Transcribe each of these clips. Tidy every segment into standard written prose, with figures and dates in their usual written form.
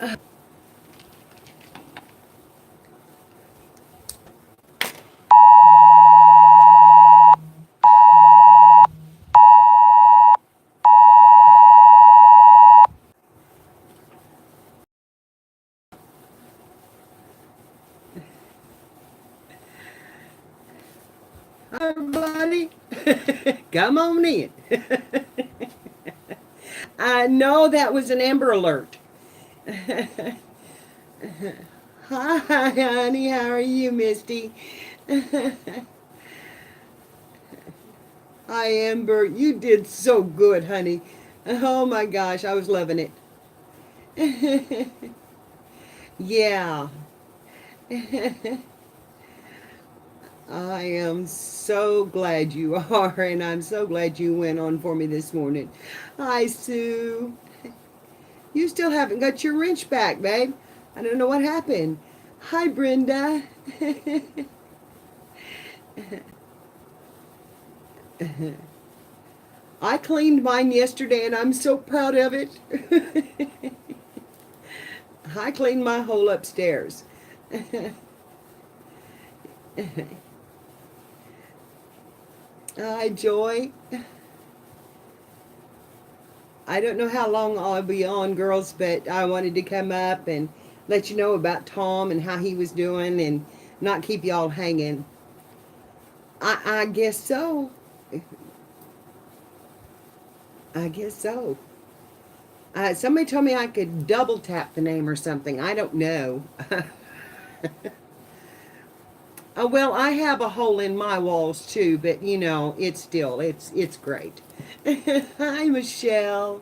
Hi, everybody. Come on in. I know that was an Amber Alert. Hi, honey. How are you, Misty? Hi, Amber. You did so good, honey. Oh my gosh, I was loving it. Yeah. I am so glad you are, and I'm so glad you went on for me this morning. Hi, Sue. You still haven't got your wrench back, babe. I don't know what happened. Hi, Brenda. I cleaned mine yesterday, and I'm so proud of it. I cleaned my whole upstairs. Hi, Joy. I don't know how long I'll be on, girls, but I wanted to come up and let you know about Tom and how he was doing and not keep y'all hanging. I guess so. I guess so. Somebody told me I could double tap the name or something. I don't know. Well, I have a hole in my walls too, but you know, it's great. Hi, Michelle.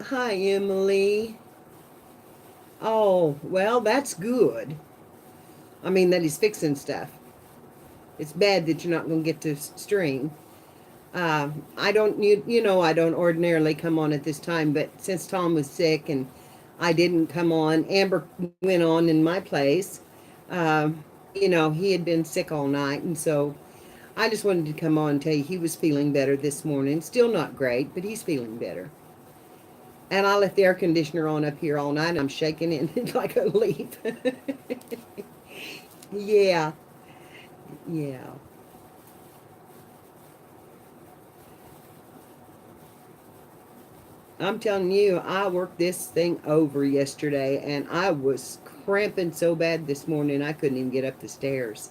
Hi, Emily. Oh, well, that's good. I mean, that he's fixing stuff. It's bad that you're not going to get to stream. I don't, you know, I don't ordinarily come on at this time, but since Tom was sick and I didn't come on, Amber went on in my place. You know, he had been sick all night, and so I just wanted to come on and tell you he was feeling better this morning. Still not great, but he's feeling better. And I left the air conditioner on up here all night, and I'm shaking it like a leaf. Yeah, yeah. I'm telling you, I worked this thing over yesterday and I was cramping so bad this morning I couldn't even get up the stairs.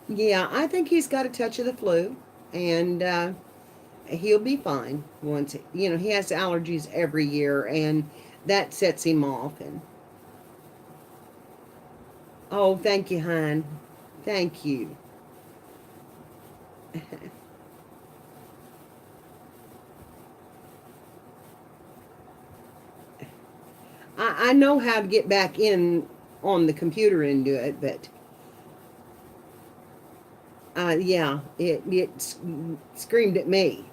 Yeah, I think he's got a touch of the flu and he'll be fine once, you know, he has allergies every year and that sets him off. And oh, thank you, hon. Thank you. I know how to get back in on the computer and do it, but yeah, it screamed at me.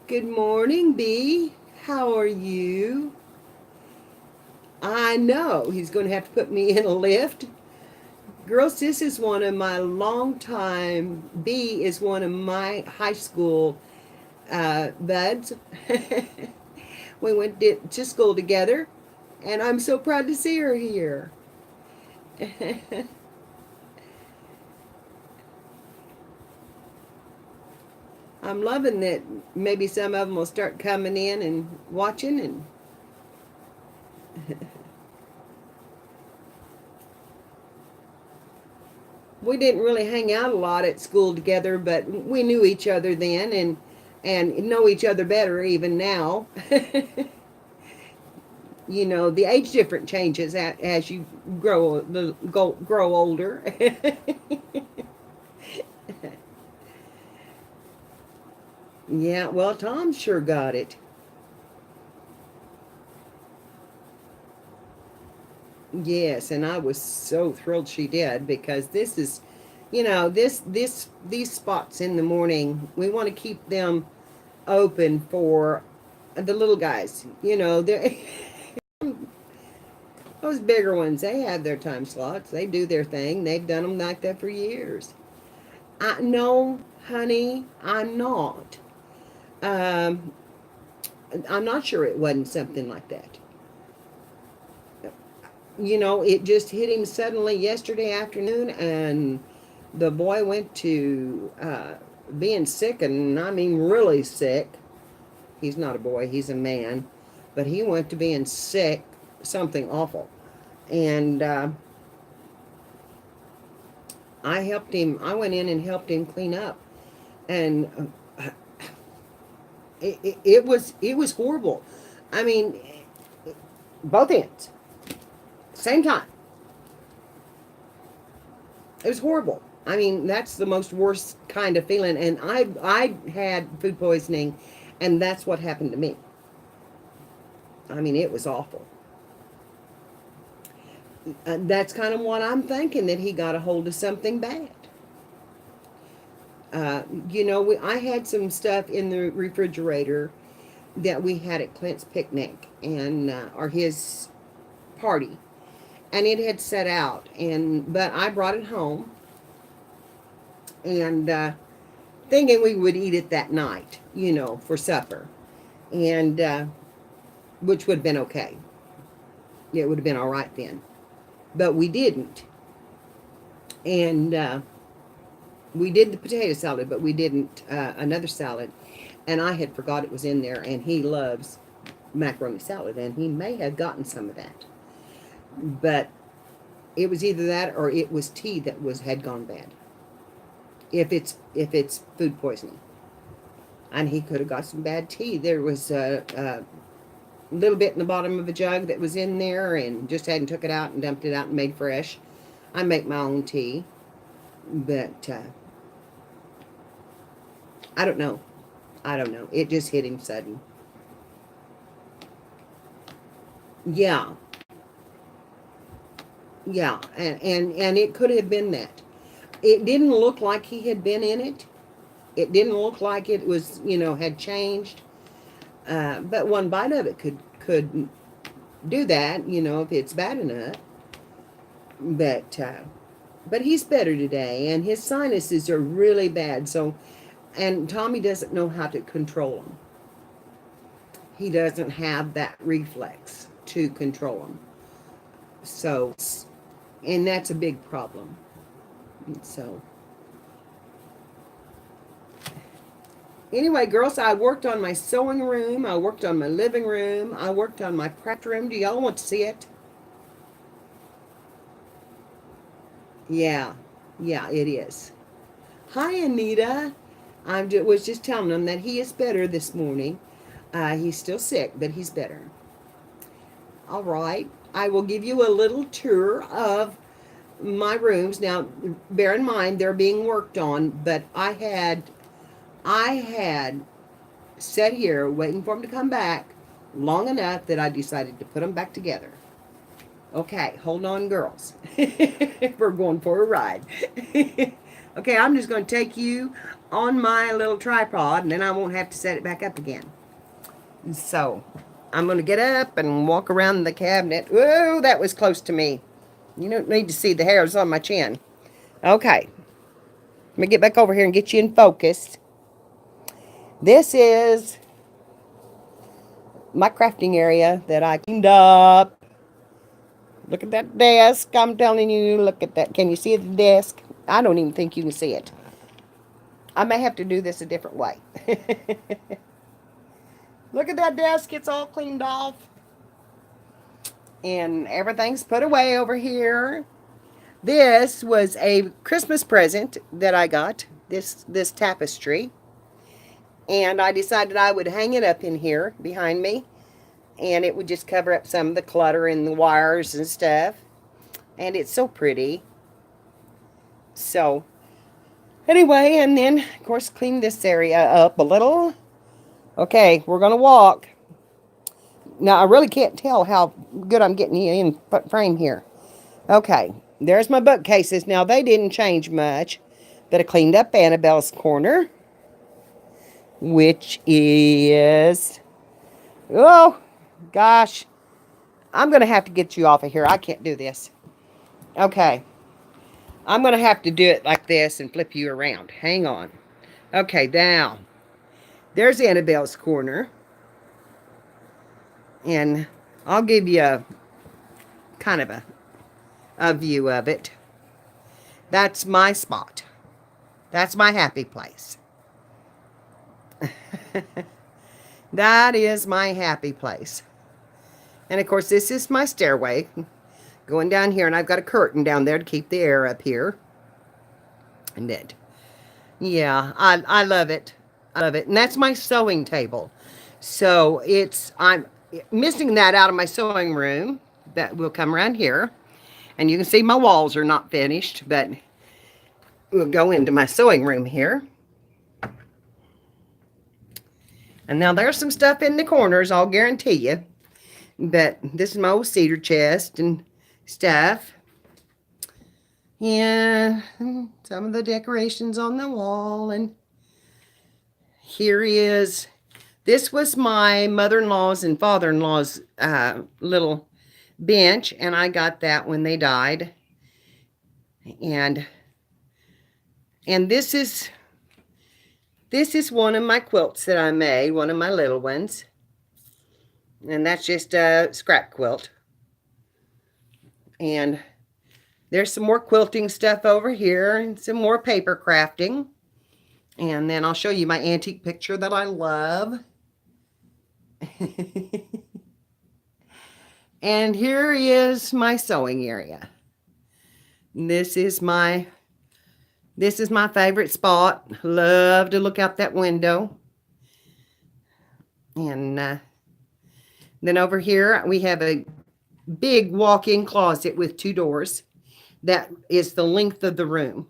Good morning, B. How are you? I know he's going to have to put me in a lift. Girls, this is one of my long time. B is one of my high school buds. We went to school together, and I'm so proud to see her here. I'm loving that maybe some of them will start coming in and watching and we didn't really hang out a lot at school together, but we knew each other then and know each other better even now. You know, the age difference changes as you grow older. Yeah, well, Tom sure got it. Yes, and I was so thrilled she did because this is, you know, these spots in the morning, we want to keep them open for the little guys. You know, they're Those bigger ones, they have their time slots. They do their thing. They've done them like that for years. No, honey, I'm not. Um, I'm not sure it wasn't something like that. It just hit him suddenly yesterday afternoon, and the boy went to being sick, and I mean really sick. He's not a boy, he's a man, but he went to being sick, something awful. And I went in and helped him clean up. And it was horrible. I mean, both ends, same time. It was horrible. I mean, that's the most worst kind of feeling. And I had food poisoning, and that's what happened to me. I mean, it was awful. That's kind of what I'm thinking, that he got a hold of something bad. I had some stuff in the refrigerator that we had at Clint's picnic and or his party, and it had set out, but I brought it home and thinking we would eat it that night, for supper, and which would have been okay. It would have been all right then, but we didn't, and we did the potato salad, but we didn't another salad, and I had forgot it was in there, and he loves macaroni salad, and he may have gotten some of that, but it was either that or it was tea that had gone bad. If it's food poisoning, and he could have got some bad tea. There was a little bit in the bottom of a jug that was in there, and just hadn't took it out and dumped it out and made fresh. I make my own tea, but I don't know. It just hit him sudden. Yeah, yeah, and it could have been that. It didn't look like he had been in it. It didn't look like it was, had changed. But one bite of it could do that, if it's bad enough. But he's better today, and his sinuses are really bad. So, and Tommy doesn't know how to control them. He doesn't have that reflex to control them. So, and that's a big problem. So, anyway, girls, I worked on my sewing room. I worked on my living room. I worked on my prep room. Do y'all want to see it? Yeah, it is. Hi, Anita. Was just telling him that he is better this morning. He's still sick, but he's better. All right. I will give you a little tour of my rooms. Now, bear in mind, they're being worked on, but I had sat here waiting for him to come back long enough that I decided to put them back together. Okay, hold on, girls. We're going for a ride. Okay, I'm just going to take you on my little tripod, and then I won't have to set it back up again. So, I'm going to get up and walk around the cabinet. Whoa, that was close to me. You don't need to see the hairs on my chin. Okay, let me get back over here and get you in focus. This is my crafting area that I cleaned up. Look at that desk. I'm telling you, look at that. Can you see the desk? I don't even think you can see it. I may have to do this a different way. Look at that desk. It's all cleaned off. And everything's put away over here. This was a Christmas present that I got. This tapestry. And I decided I would hang it up in here behind me. And it would just cover up some of the clutter and the wires and stuff. And it's so pretty. So, anyway, and then, of course, clean this area up a little. Okay, we're going to walk. Now, I really can't tell how good I'm getting you in frame here. Okay, there's my bookcases. Now, they didn't change much. But I cleaned up Annabelle's corner, which is... Oh, gosh. I'm going to have to get you off of here. I can't do this. Okay. I'm going to have to do it like this and flip you around. Hang on. Okay, now, there's Annabelle's corner. And I'll give you a kind of a view of it. That's my spot. That's my happy place. That is my happy place. And of course, this is my stairway going down here, and I've got a curtain down there to keep the air up here. And it, yeah, I love it. I love it. And that's my sewing table. So I'm missing that out of my sewing room. That will come around here. And you can see my walls are not finished, but we'll go into my sewing room here. And now there's some stuff in the corners, I'll guarantee you. But this is my old cedar chest and stuff. And some of the decorations on the wall. And here is, this was my mother-in-law's and father-in-law's little bench. And I got that when they died. And this is one of my quilts that I made, one of my little ones. And that's just a scrap quilt. And there's some more quilting stuff over here and some more paper crafting. And then I'll show you my antique picture that I love. And here is my sewing area. This is my favorite spot. Love to look out that window. And then over here we have a big walk-in closet with 2 doors. That is the length of the room.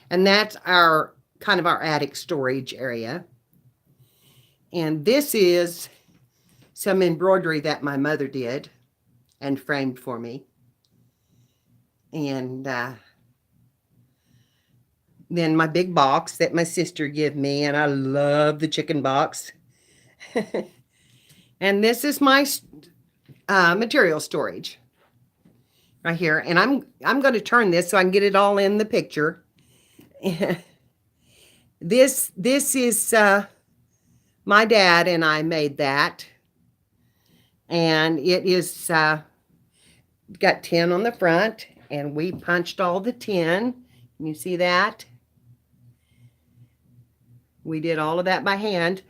And that's our kind of our attic storage area. And this is some embroidery that my mother did and framed for me. And then my big box that my sister gave me, and I love the chicken box. And this is my material storage right here. And I'm going to turn this so I can get it all in the picture. This is my dad and I made that. And it is got 10 on the front, and we punched all the 10. Can you see that? We did all of that by hand.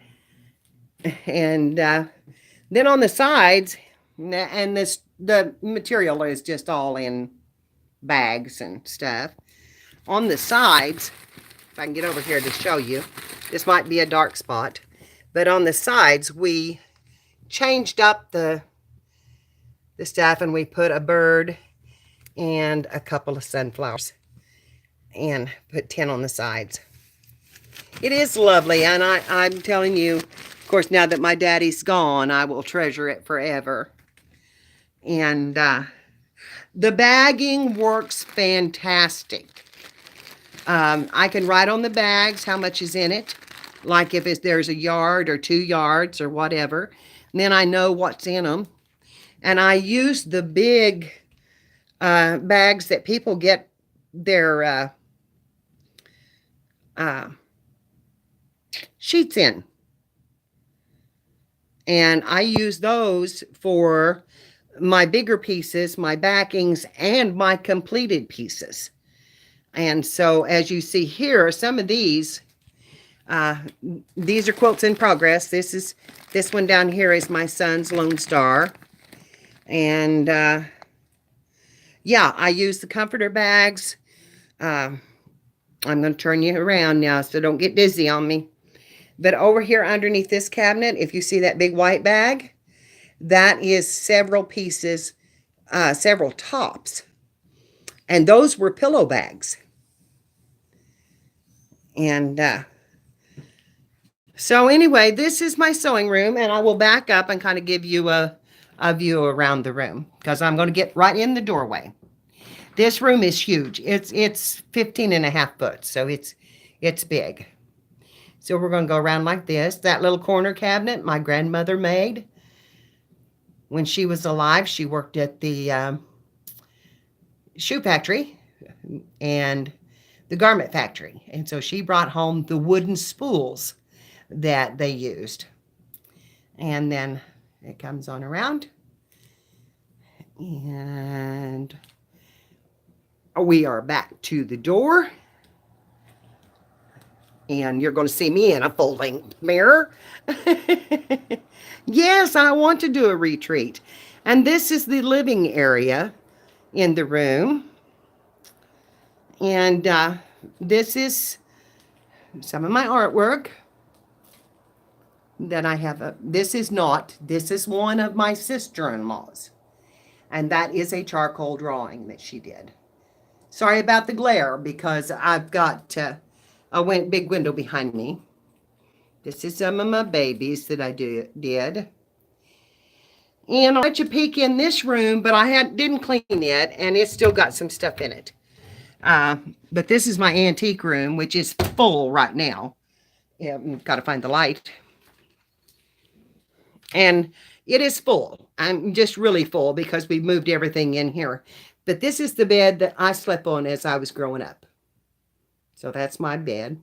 And then on the sides, and the material is just all in bags and stuff. On the sides, if I can get over here to show you, this might be a dark spot, but on the sides we changed up the stuff, and we put a bird and a couple of sunflowers and put 10 on the sides. It is lovely, and I'm telling you, of course, now that my daddy's gone, I will treasure it forever. And the bagging works fantastic. I can write on the bags how much is in it, like if there's a yard or 2 yards or whatever. And then I know what's in them. And I use the big bags that people get their sheets in. And I use those for my bigger pieces, my backings, and my completed pieces. And so as you see here, some of these are quilts in progress. This one down here is my son's Lone Star. And yeah, I use the comforter bags. I'm going to turn you around now, so don't get dizzy on me. But over here underneath this cabinet, if you see that big white bag, that is several pieces, several tops. And those were pillow bags. And so anyway, this is my sewing room, and I will back up and kind of give you a view around the room, because I'm going to get right in the doorway. This room is huge. It's 15.5 foot, so it's big. So we're going to go around like this. That little corner cabinet my grandmother made. When she was alive, she worked at the shoe factory and the garment factory. And so she brought home the wooden spools that they used. And then it comes on around. And we are back to the door. And you're going to see me in a folding mirror. Yes, I want to do a retreat. And this is the living area in the room. And this is some of my artwork that I have. This is one of my sister-in-laws. And that is a charcoal drawing that she did. Sorry about the glare because I've got a big window behind me. This is some of my babies that I did. And I'll let you peek in this room, but I didn't clean it, and it's still got some stuff in it. But this is my antique room, which is full right now. Yeah, I've got to find the light. And it is full. I'm just really full because we moved everything in here. But this is the bed that I slept on as I was growing up. So that's my bed.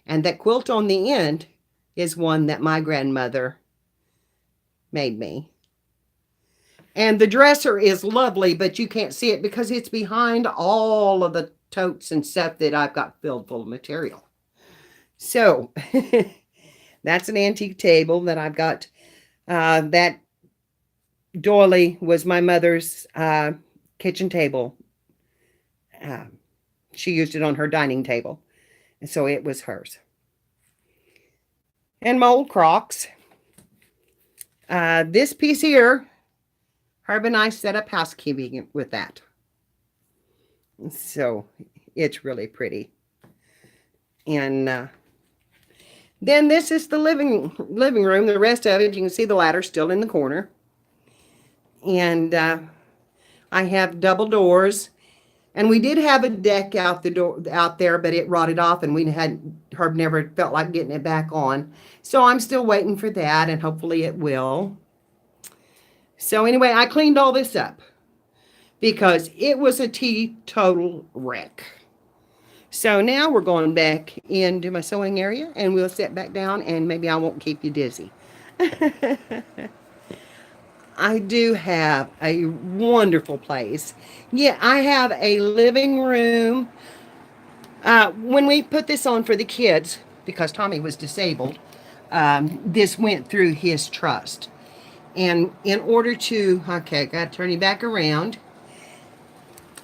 And that quilt on the end is one that my grandmother made me. And the dresser is lovely, but you can't see it because it's behind all of the totes and stuff that I've got filled full of material. So that's an antique table that I've got. That doily was my mother's kitchen table. She used it on her dining table. And so it was hers. And my old Crocs. This piece here, Herb and I set up housekeeping with that. So it's really pretty. And then this is the living room. The rest of it, you can see the ladder still in the corner. And I have double doors. And we did have a deck out there, but it rotted off, and Herb never felt like getting it back on. So I'm still waiting for that, and hopefully it will. So anyway, I cleaned all this up because it was a total wreck. So now we're going back into my sewing area, and we'll sit back down, and maybe I won't keep you dizzy. I do have a wonderful place. Yeah, I have a living room. When we put this on for the kids, because Tommy was disabled, this went through his trust. And in order to, okay, got to turn you back around.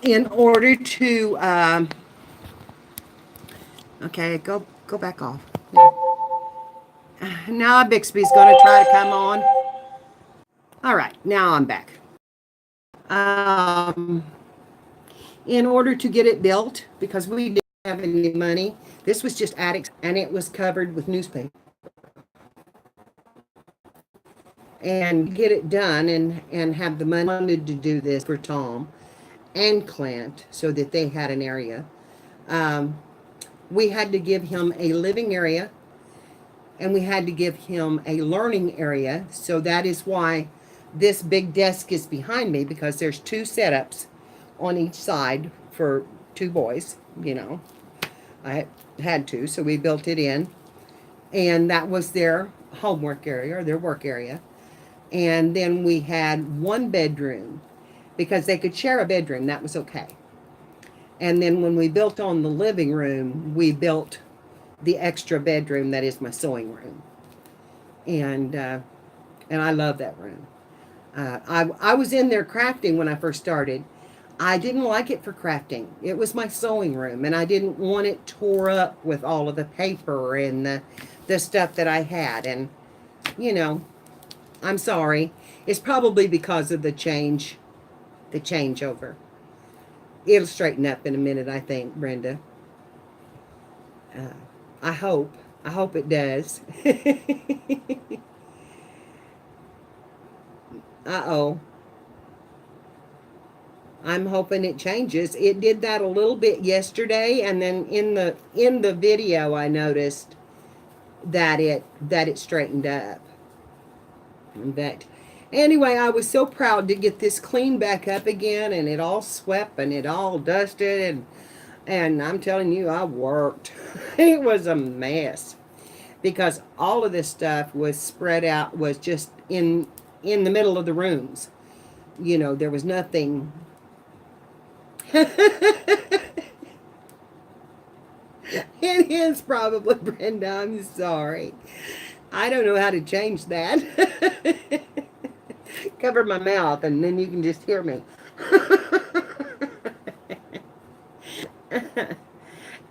In order to, okay, go back off. Now Bixby's going to try to come on. All right, now I'm back. In order to get it built, because we didn't have any money, this was just attics, and it was covered with newspaper. And get it done and have the money. I wanted to do this for Tom and Clint so that they had an area. We had to give him a living area, and we had to give him a learning area. So that is why this big desk is behind me, because there's two setups on each side for two boys. You know, I had to, so we built it in, and that was their homework area or their work area. And then we had one bedroom because they could share a bedroom. That was okay. And then when we built on the living room, we built the extra bedroom that is my sewing room. And I love that room. I was in there crafting when I first started. I didn't like it for crafting. It was my sewing room, and I didn't want it tore up with all of the paper and the stuff that I had. And, you know, I'm sorry. It's probably because of the changeover. It'll straighten up in a minute, I think, Brenda. I hope it does. Uh-oh. I'm hoping it changes. It did that a little bit yesterday, and then in the video I noticed that it straightened up. Anyway, I was so proud to get this cleaned back up again, and it all swept and it all dusted, and I'm telling you, I worked. It was a mess because all of this stuff was spread out, was just in the middle of the rooms. You know, there was nothing. It is probably, Brenda. I'm sorry. I don't know how to change that. Cover my mouth and then you can just hear me.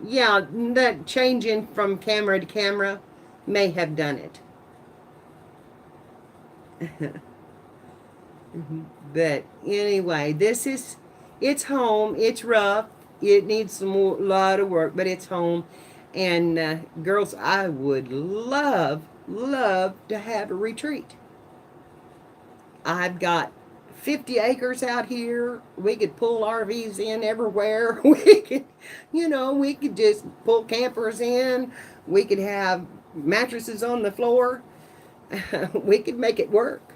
Yeah, that changing from camera to camera may have done it. But anyway, it's home. It's rough. It needs some more, lot of work, but it's home. And girls, I would love to have a retreat. I've got 50 acres out here. We could pull RVs in everywhere. We could just pull campers in. We could have mattresses on the floor. We could make it work.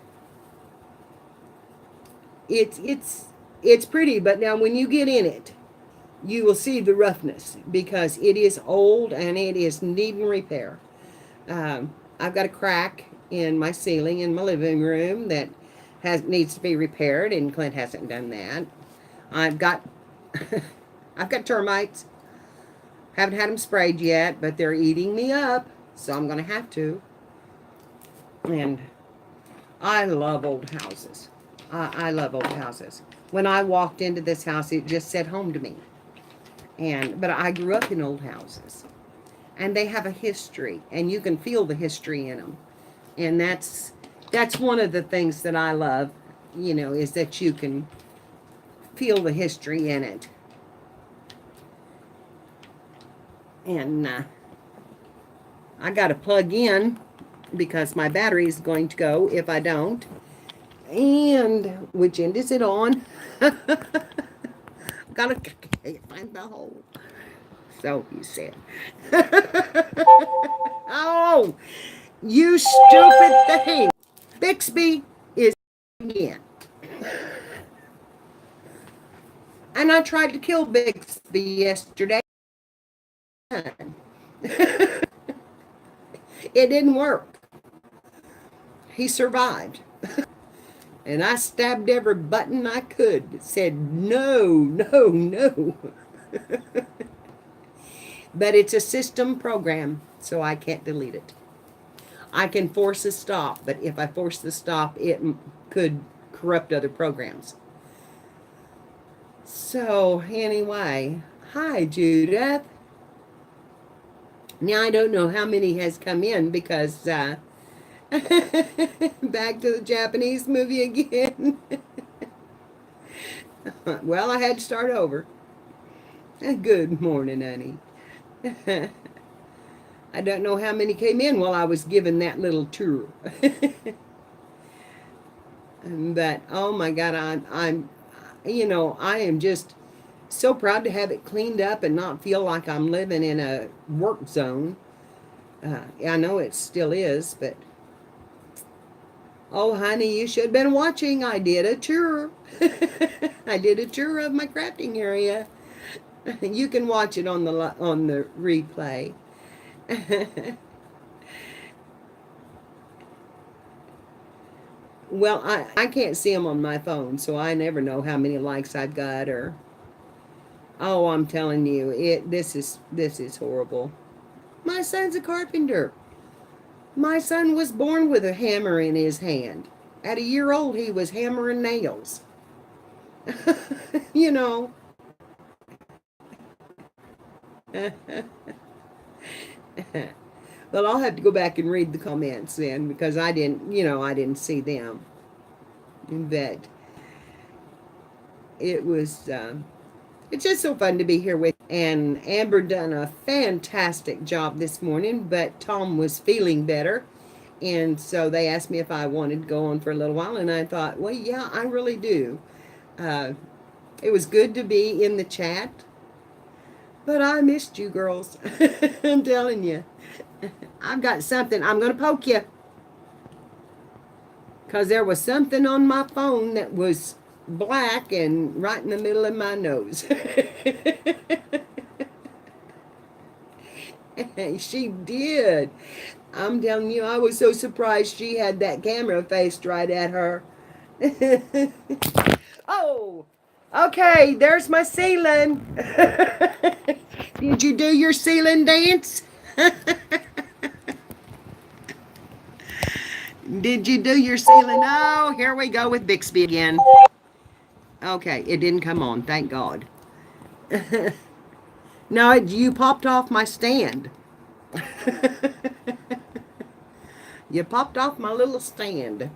It's pretty, but now when you get in it, you will see the roughness because it is old and it is needing repair. I've got a crack in my ceiling in my living room that needs to be repaired, and Clint hasn't done that. I've got I've got termites. Haven't had them sprayed yet, but they're eating me up, so I'm gonna have to. And I love old houses. I love old houses. When I walked into this house, it just said home to me. But I grew up in old houses, and they have a history, and you can feel the history in them. And that's one of the things that I love, is that you can feel the history in it. And I got to plug in because my battery is going to go if I don't. And which end is it on? Gotta find the hole. So he said. Oh, you stupid thing. Bixby is in. And I tried to kill Bixby yesterday. It didn't work. He survived. And I stabbed every button I could that said no, no, no. But it's a system program, so I can't delete it. I can force a stop, but if I force the stop, it could corrupt other programs. So, anyway, hi, Judith. Now, I don't know how many has come in because back to the Japanese movie again. Well, I had to start over. Good morning, honey. I don't know how many came in while I was giving that little tour. But oh my God, I am just so proud to have it cleaned up and not feel like I'm living in a work zone. I know it still is, but oh, honey, you should have been watching. I did a tour. I did a tour of my crafting area. You can watch it on the replay. Well, I can't see them on my phone, so I never know how many likes I've got. Or oh, I'm telling you, this is horrible. My son's a carpenter. My son was born with a hammer in his hand. At a year old, he was hammering nails. you know. Well, I'll have to go back and read the comments then because I didn't see them. But it was, it's just so fun to be here with. And Amber done a fantastic job this morning, but Tom was feeling better. And so they asked me if I wanted to go on for a little while. And I thought, well, yeah, I really do. It was good to be in the chat. But I missed you girls. I'm telling you. I've got something. I'm going to poke you. Because there was something on my phone that was black and right in the middle of my nose. She did. I'm telling you, I was so surprised she had that camera faced right at her. Oh, okay, there's my ceiling. Did you do your ceiling dance? Did you do your ceiling? Oh, here we go with Bixby again. Okay, it didn't come on, thank God. No, you popped off my stand. You popped off my little stand.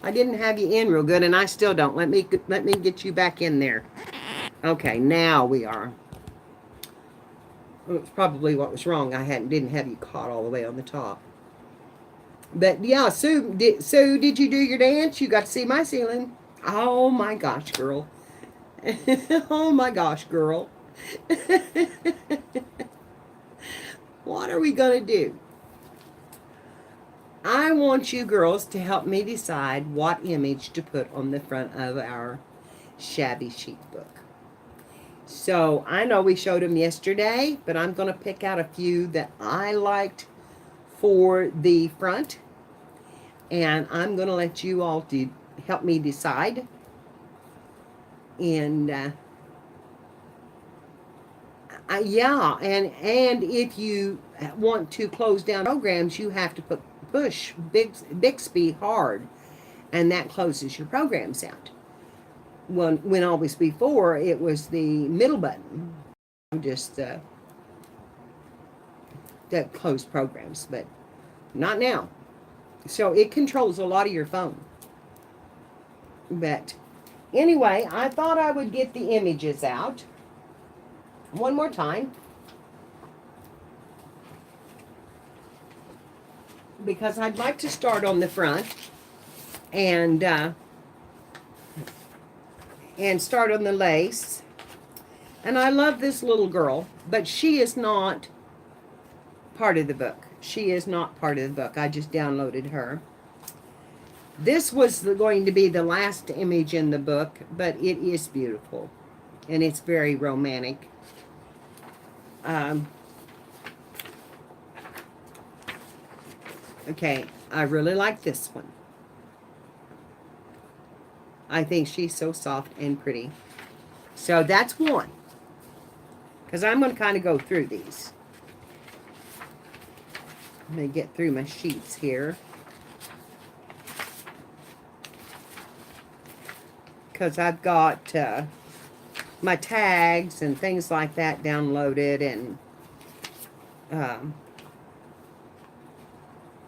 I didn't have you in real good, and I still don't. Let me get you back in there. Okay, now we are. Well, it's probably what was wrong. I didn't have you caught all the way on the top. But yeah, Sue, did you do your dance? You got to see my ceiling. Oh my gosh, girl. Oh my gosh, girl. What are we going to do? I want you girls to help me decide what image to put on the front of our shabby chic book. So I know we showed them yesterday, but I'm going to pick out a few that I liked for the front. And I'm going to let you all help me decide. And yeah, and if you want to close down programs, you have to push Bixby hard, and that closes your programs out. When always before it was the middle button, just that closed programs, but not now. So it controls a lot of your phone. But anyway, I thought I would get the images out one more time, because I'd like to start on the front and start on the lace. And I love this little girl, but she is not part of the book. She is not part of the book. I just downloaded her. This was going to be the last image in the book, but it is beautiful. And it's very romantic. Okay, I really like this one. I think she's so soft and pretty. So that's one. Because I'm going to kind of go through these. I'm going to get through my sheets here. Because I've got my tags and things like that downloaded. And,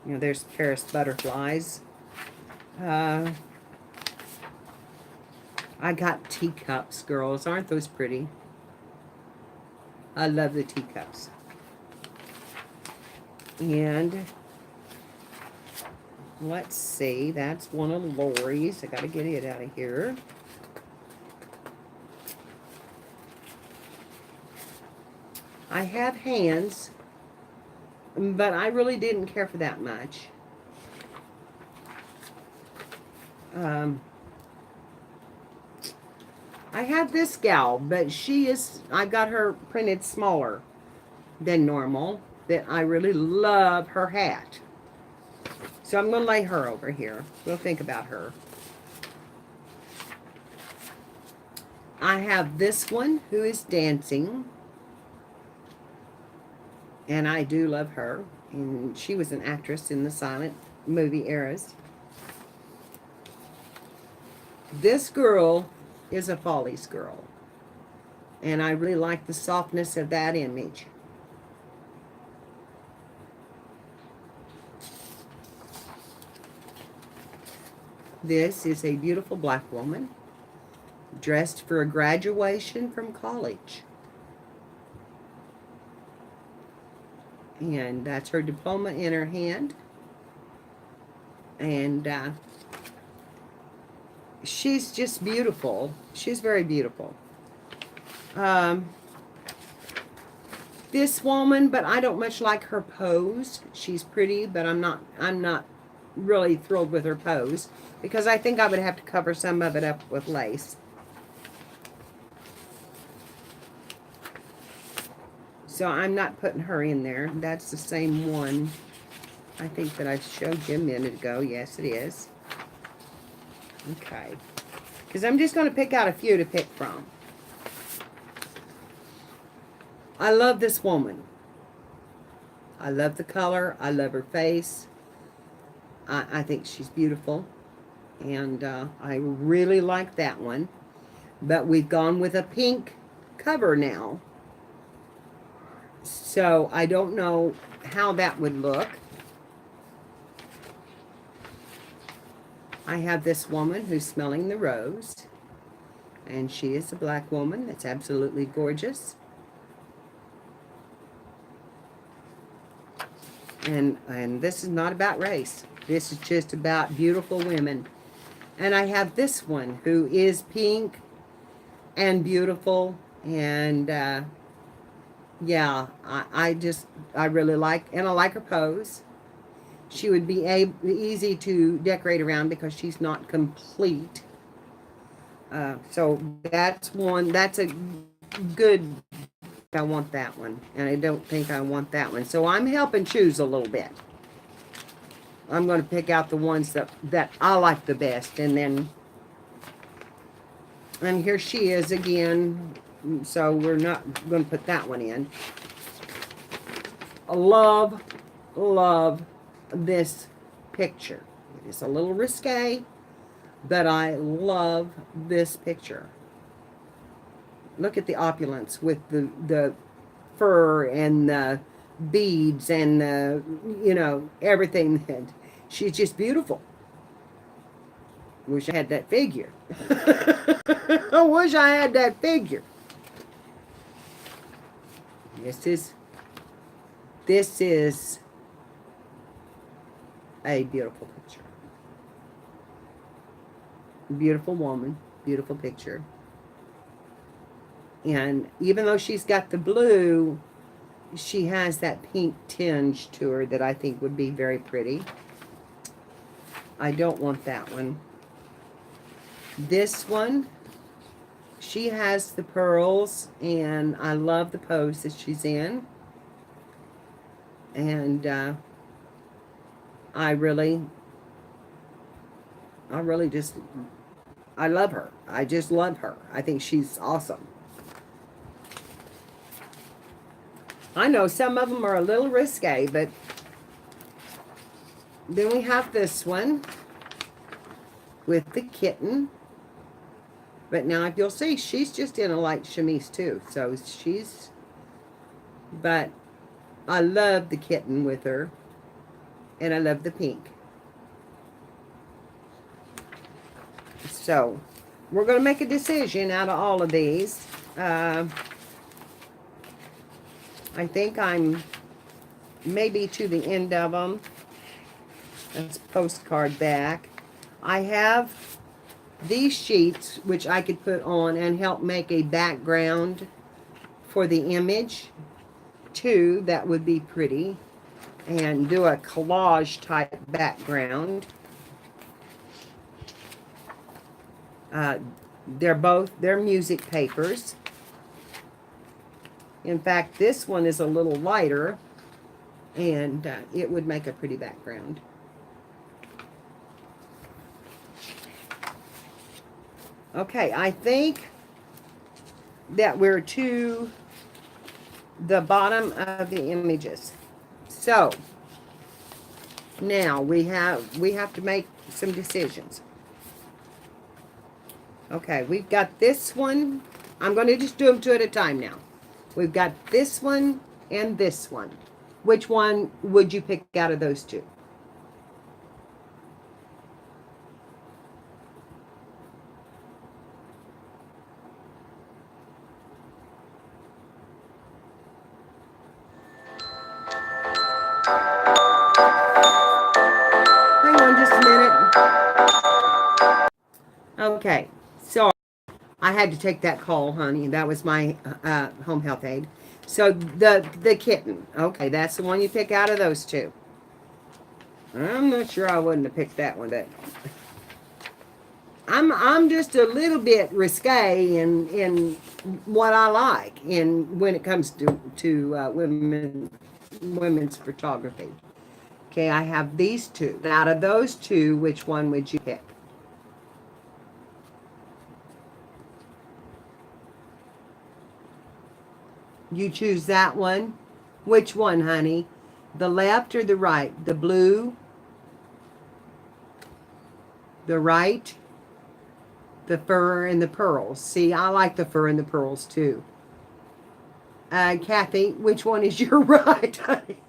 you know, there's Paris butterflies. I got teacups, girls. Aren't those pretty? I love the teacups. And let's see, that's one of Lori's. I gotta get it out of here. I have hands, but I really didn't care for that much. I have this gal, but I got her printed smaller than normal. That I really love her hat. So I'm going to lay her over here. We'll think about her. I have this one who is dancing. And I do love her. And she was an actress in the silent movie eras. This girl is a Follies girl. And I really like the softness of that image. This is a beautiful black woman dressed for a graduation from college. And that's her diploma in her hand. And she's just beautiful. She's very beautiful. This woman, but I don't much like her pose. She's pretty, but I'm not really thrilled with her pose. because I think I would have to cover some of it up with lace. So I'm not putting her in there. That's the same one, I think, that I showed you a minute ago. Yes, it is. Okay. Because I'm just going to pick out a few to pick from. I love this woman. I love the color. I love her face. I think she's beautiful. And I really like that one. But we've gone with a pink cover now. So I don't know how that would look. I have this woman who's smelling the rose. And she is a black woman that's absolutely gorgeous. And this is not about race. This is just about beautiful women. And I have this one who is pink and beautiful. And yeah, I really like, and I like her pose. She would be easy to decorate around because she's not complete. So that's one, that's a good, I want that one. And I don't think I want that one. So I'm helping choose a little bit. I'm going to pick out the ones that I like the best. And here she is again. So we're not going to put that one in. I love this picture. It's a little risque, but I love this picture. Look at the opulence with the fur and the beads and the, you know, everything. She's just beautiful. Wish I had that figure. I wish I had that figure. This is a beautiful picture. Beautiful woman, beautiful picture. And even though she's got the blue, she has that pink tinge to her that I think would be very pretty. I don't want that one. This one, she has the pearls, and I love the pose that she's in. And I really just, I love her. I just love her. I think she's awesome. I know some of them are a little risque, but then we have this one with the kitten. But now if you'll see, she's just in a light chemise too. So she's, but I love the kitten with her. And I love the pink. So we're going to make a decision out of all of these. I think I'm maybe to the end of them. That's postcard back. I have these sheets, which I could put on and help make a background for the image too. That would be pretty. And do a collage type background. They're music papers. In fact, this one is a little lighter, and it would make a pretty background. Okay, I think that we're to the bottom of the images. So now we have to make some decisions. Okay, we've got this one. I'm going to just do them two at a time now. We've got this one and this one. Which one would you pick out of those two? Hang on just a minute. Okay, so I had to take that call, honey. That was my home health aide. So the kitten. Okay, that's the one you pick out of those two. I'm not sure I wouldn't have picked that one. I'm just a little bit risque in what I like in when it comes to women's photography. Okay, I have these two. Out of those two, which one would you pick? You choose that one. Which one, honey? The left or the right? The blue, the right, the fur and the pearls. See, I like the fur and the pearls too. Kathy, which one is your right?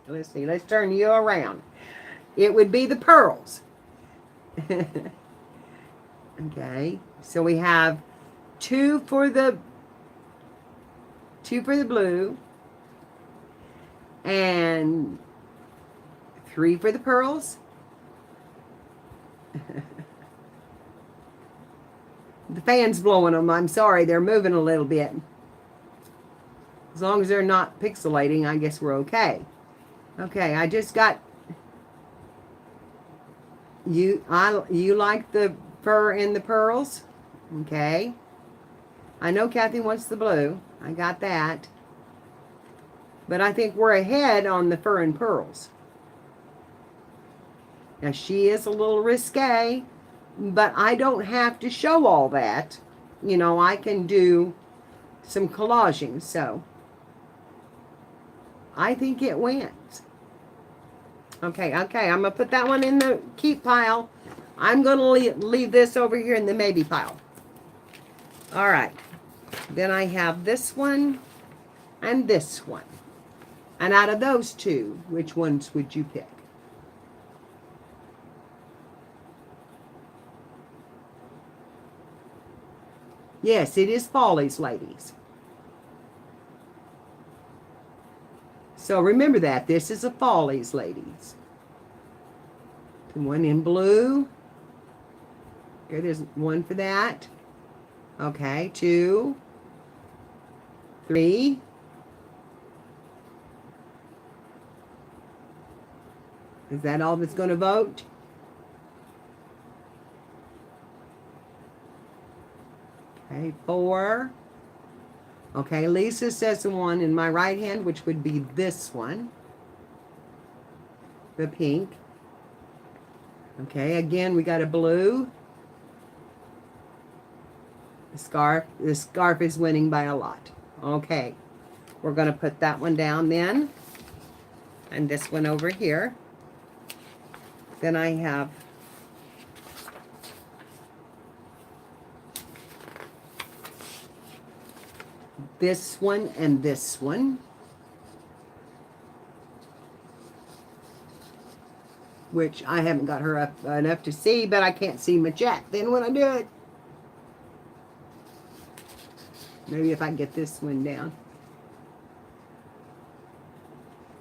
Let's see. Let's turn you around. It would be the pearls. Okay. So we have two for the blue and 3 for the pearls. The fan's blowing them. I'm sorry. They're moving a little bit. As long as they're not pixelating, I guess we're okay. Okay, I just got you. You like the fur and the pearls? Okay. I know Kathy wants the blue. I got that. But I think we're ahead on the fur and pearls. Now, she is a little risque, but I don't have to show all that. You know, I can do some collaging, so I think it wins. Okay, I'm going to put that one in the keep pile. I'm going to leave this over here in the maybe pile. All right. Then I have this one and this one. And out of those two, which ones would you pick? Yes, it is Follies, ladies. So remember that. This is a Follies, ladies. The one in blue. Okay, there's one for that. Okay, 2, 3. Is that all that's going to vote? Okay, 4. Okay, Lisa says the one in my right hand, which would be this one. The pink. Okay, again, we got a blue. The scarf is winning by a lot. Okay, we're going to put that one down then. And this one over here. Then I have this one and this one, which I haven't got her up enough to see, but I can't see much yet. Then when I do it, maybe if I can get this one down.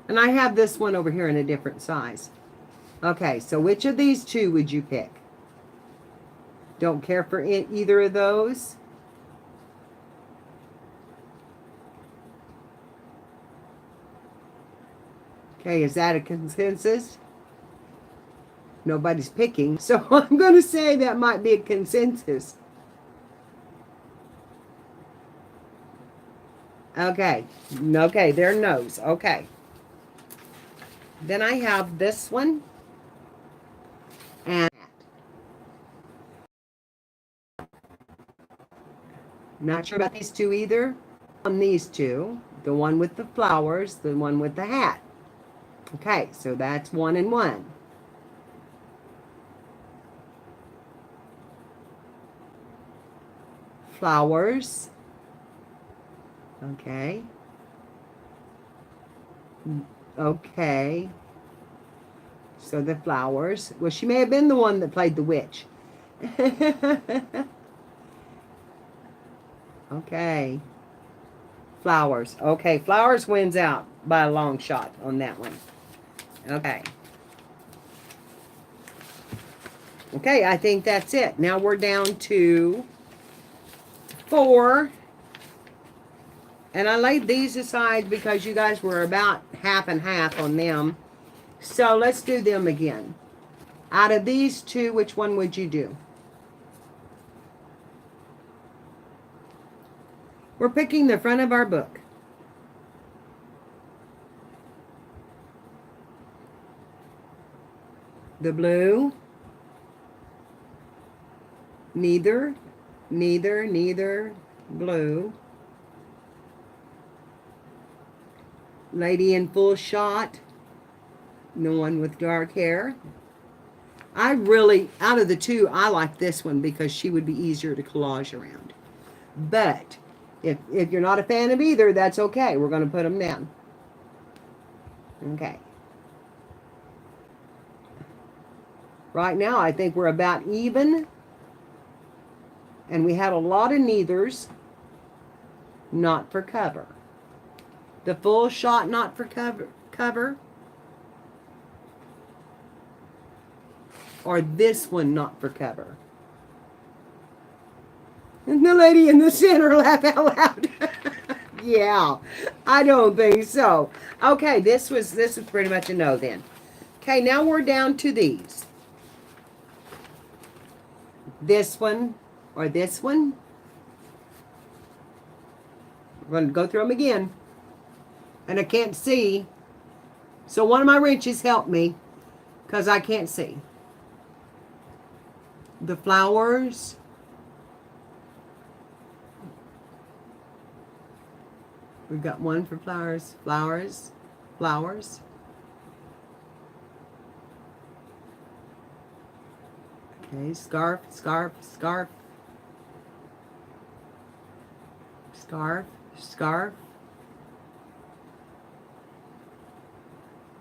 And I have this one over here in a different size. Okay, so which of these two would you pick? Don't care for either of those? Okay, is that a consensus? Nobody's picking, so I'm going to say that might be a consensus. Okay, they're no's. Okay. Then I have this one. And not sure about these two either. On these two, the one with the flowers, the one with the hat. Okay, so that's 1 and 1. Flowers. Okay. Okay. So the flowers. Well, she may have been the one that played the witch. Okay. Flowers. Okay, flowers wins out by a long shot on that one. Okay. Okay, I think that's it. Now we're down to 4. And I laid these aside because you guys were about half and half on them. So let's do them again. Out of these two, which one would you do? We're picking the front of our book. The blue. Neither. Blue. Lady in full shot. No one with dark hair. I really, out of the two, I like this one because she would be easier to collage around. But if you're not a fan of either, that's okay. We're going to put them down. Okay. Right now, I think we're about even. And we had a lot of neithers, not for cover. The full shot, not for cover. Or this one, not for cover. And the lady in the center laugh out loud. Yeah, I don't think so. Okay, this was pretty much a no then. Okay, now we're down to these. This one or this one. We're going to go through them again. And I can't see. So one of my wrenches helped me because I can't see. The flowers. We've got one for flowers. Flowers. Okay, scarf.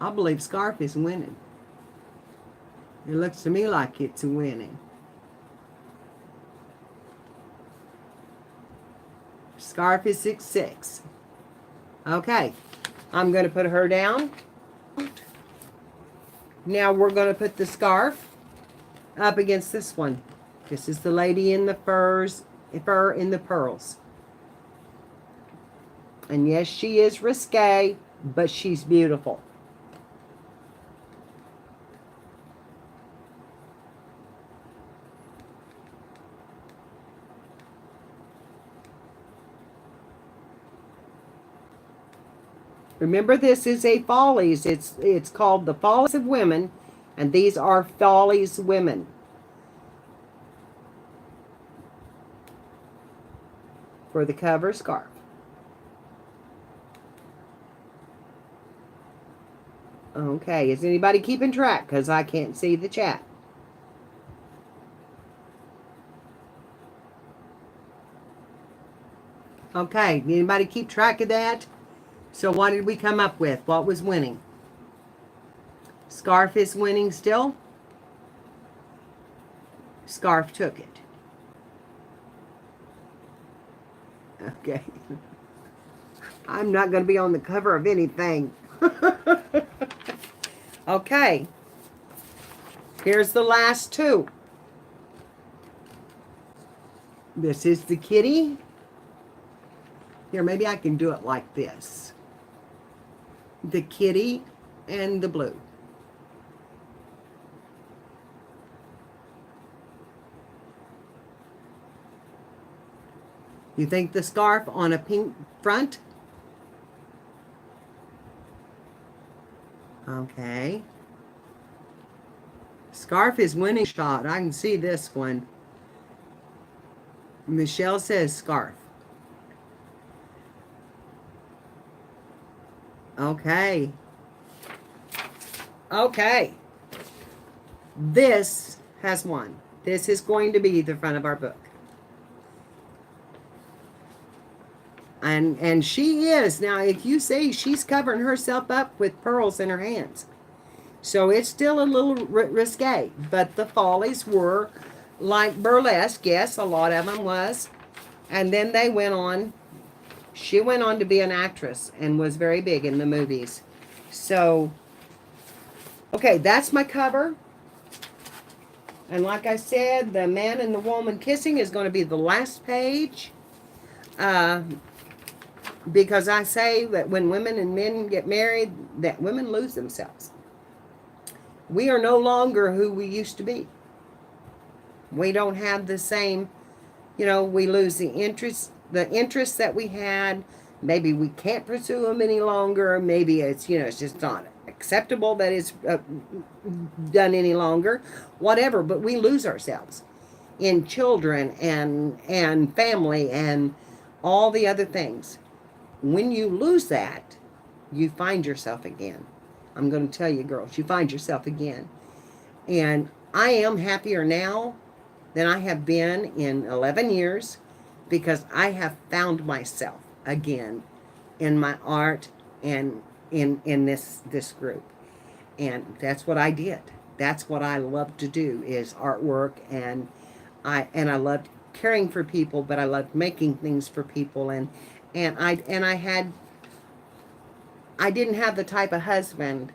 I believe scarf is winning. It looks to me like it's winning. Scarf is 6'6". Okay, I'm going to put her down. Now we're going to put the scarf up against this one. This is the lady in the fur in the pearls. And yes, she is risque, but she's beautiful. Remember, this is a Follies. It's called the Follies of Women, and these are Follies women. For the cover scarf. Okay, is anybody keeping track? Because I can't see the chat. Okay, anybody keep track of that? So what did we come up with? What was winning? Scarf is winning still. Scarf took it. Okay. I'm not going to be on the cover of anything. Okay. Here's the last two. This is the kitty. Here, maybe I can do it like this. The kitty and the blue. You think the scarf on a pink front? Okay. Scarf is winning shot. I can see this one. Michelle says scarf. Okay. Okay. This has won. This is going to be the front of our book. And she is. Now, if you see, she's covering herself up with pearls in her hands. So it's still a little risque. But the Follies were like burlesque. Yes, a lot of them was. And then they went on. She went on to be an actress and was very big in the movies. So, okay, that's my cover. And like I said, the man and the woman kissing is going to be the last page. Because I say that when women and men get married, that women lose themselves. We are no longer who we used to be. We don't have the same You know, we lose the interest that we had. Maybe we can't pursue them any longer. Maybe it's, you know, it's just not acceptable that it's done any longer. Whatever, but we lose ourselves in children and family and all the other things. When you lose that, you find yourself again. I'm going to tell you, girls, you find yourself again. And I am happier now than I have been in 11 years because I have found myself again in my art and in this group. And that's what I did. That's what I love to do is artwork, and I loved caring for people, but I loved making things for people, and I didn't have the type of husband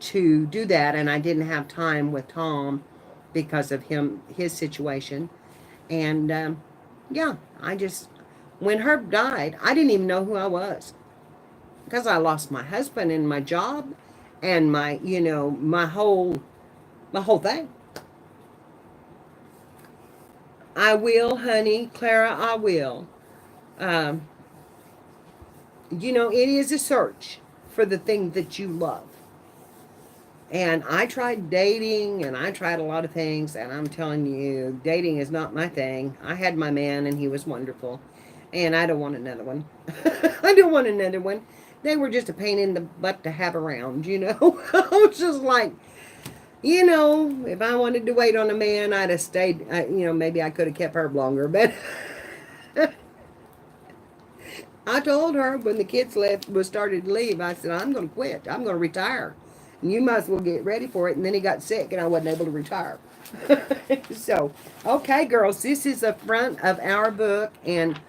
to do that, and I didn't have time with Tom because of his situation. And yeah, I just, when Herb died, I didn't even know who I was because I lost my husband and my job and my, you know, my whole thing. I will, honey, Clara, I will. Um, you know, it is a search for the thing that you love. And I tried dating and I tried a lot of things, and I'm telling you, dating is not my thing. I had my man and he was wonderful. And I don't want another one. I don't want another one. They were just a pain in the butt to have around, you know. I was just like, you know, if I wanted to wait on a man, I'd have stayed. You know, maybe I could have kept her longer. But I told her when the kids was started to leave, I said, I'm going to quit. I'm going to retire. And you might as well get ready for it. And then he got sick and I wasn't able to retire. So, okay, girls, this is the front of our book. And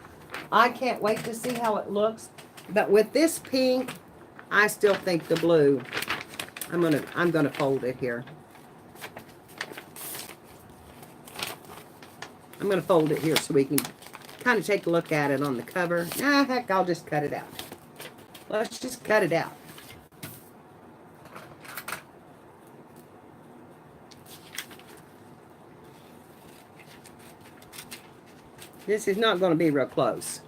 I can't wait to see how it looks. But with this pink, I still think the blue. I'm gonna fold it here. I'm gonna fold it here so we can kind of take a look at it on the cover. Nah, heck, I'll just cut it out. Let's just cut it out. This is not going to be real close.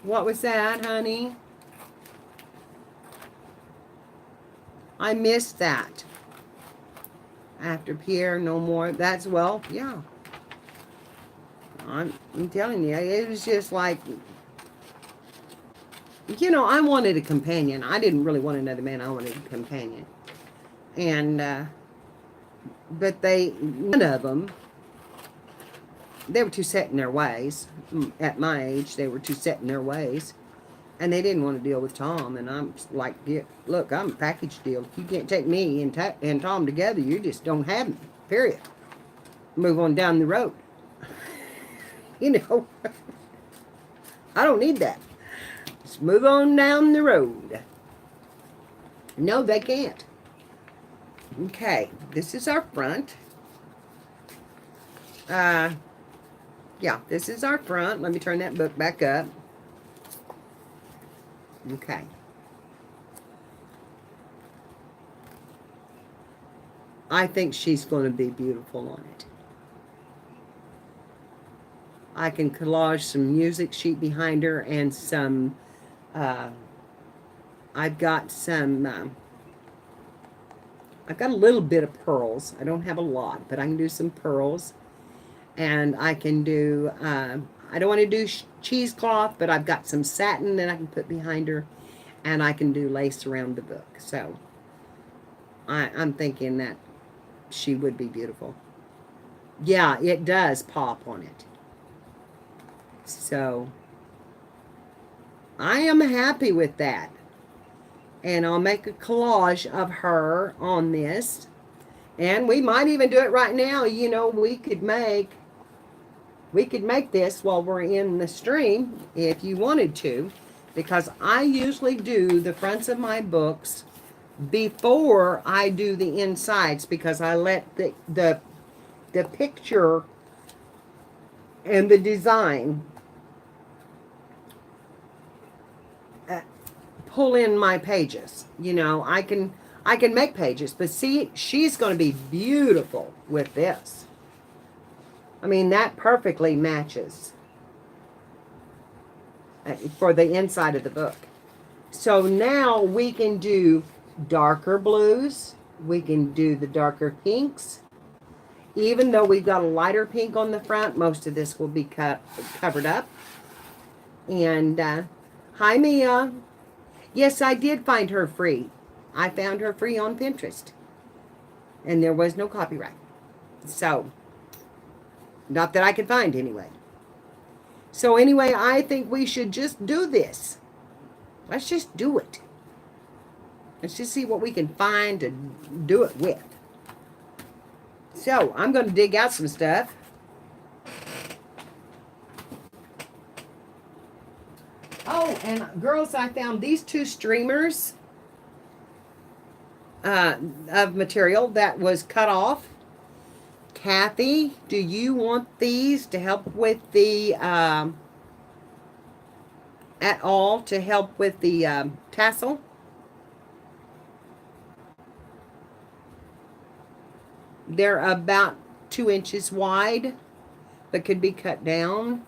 What was that, honey? I missed that. After Pierre, no more. That's, well, yeah. I'm telling you, it was just like, you know, I wanted a companion. I didn't really want another man. I wanted a companion. And, but none of them, they were too set in their ways. At my age, they were too set in their ways. And they didn't want to deal with Tom. And I'm like, yeah, look, I'm a package deal. If you can't take me and Tom together, you just don't have me. Period. Move on down the road. You know, I don't need that. Just move on down the road. No, they can't. Okay, this is our front. Yeah, this is our front. Let me turn that book back up. Okay. I think she's going to be beautiful on it. I can collage some music sheet behind her and some, I've got a little bit of pearls. I don't have a lot, but I can do some pearls. And I can do, I don't want to do cheesecloth, but I've got some satin that I can put behind her. And I can do lace around the book. So, I'm thinking that she would be beautiful. Yeah, it does pop on it. So, I am happy with that. And I'll make a collage of her on this. And we might even do it right now. You know, we could make this while we're in the stream if you wanted to. Because I usually do the fronts of my books before I do the insides. Because I let the picture and the design pull in my pages. You know, I can make pages, but see, she's going to be beautiful with this. I mean, that perfectly matches for the inside of the book. So now we can do darker blues. We can do the darker pinks. Even though we've got a lighter pink on the front, most of this will be covered up. And hi, Mia. Yes, I did find her free. I found her free on Pinterest. And there was no copyright. So, not that I could find anyway. So anyway, I think we should just do this. Let's just do it. Let's just see what we can find to do it with. So, I'm going to dig out some stuff. Oh, and girls, I found these two streamers of material that was cut off. Kathy, do you want these to help with the, at all, to help with the tassel? They're about 2 inches wide, but could be cut down.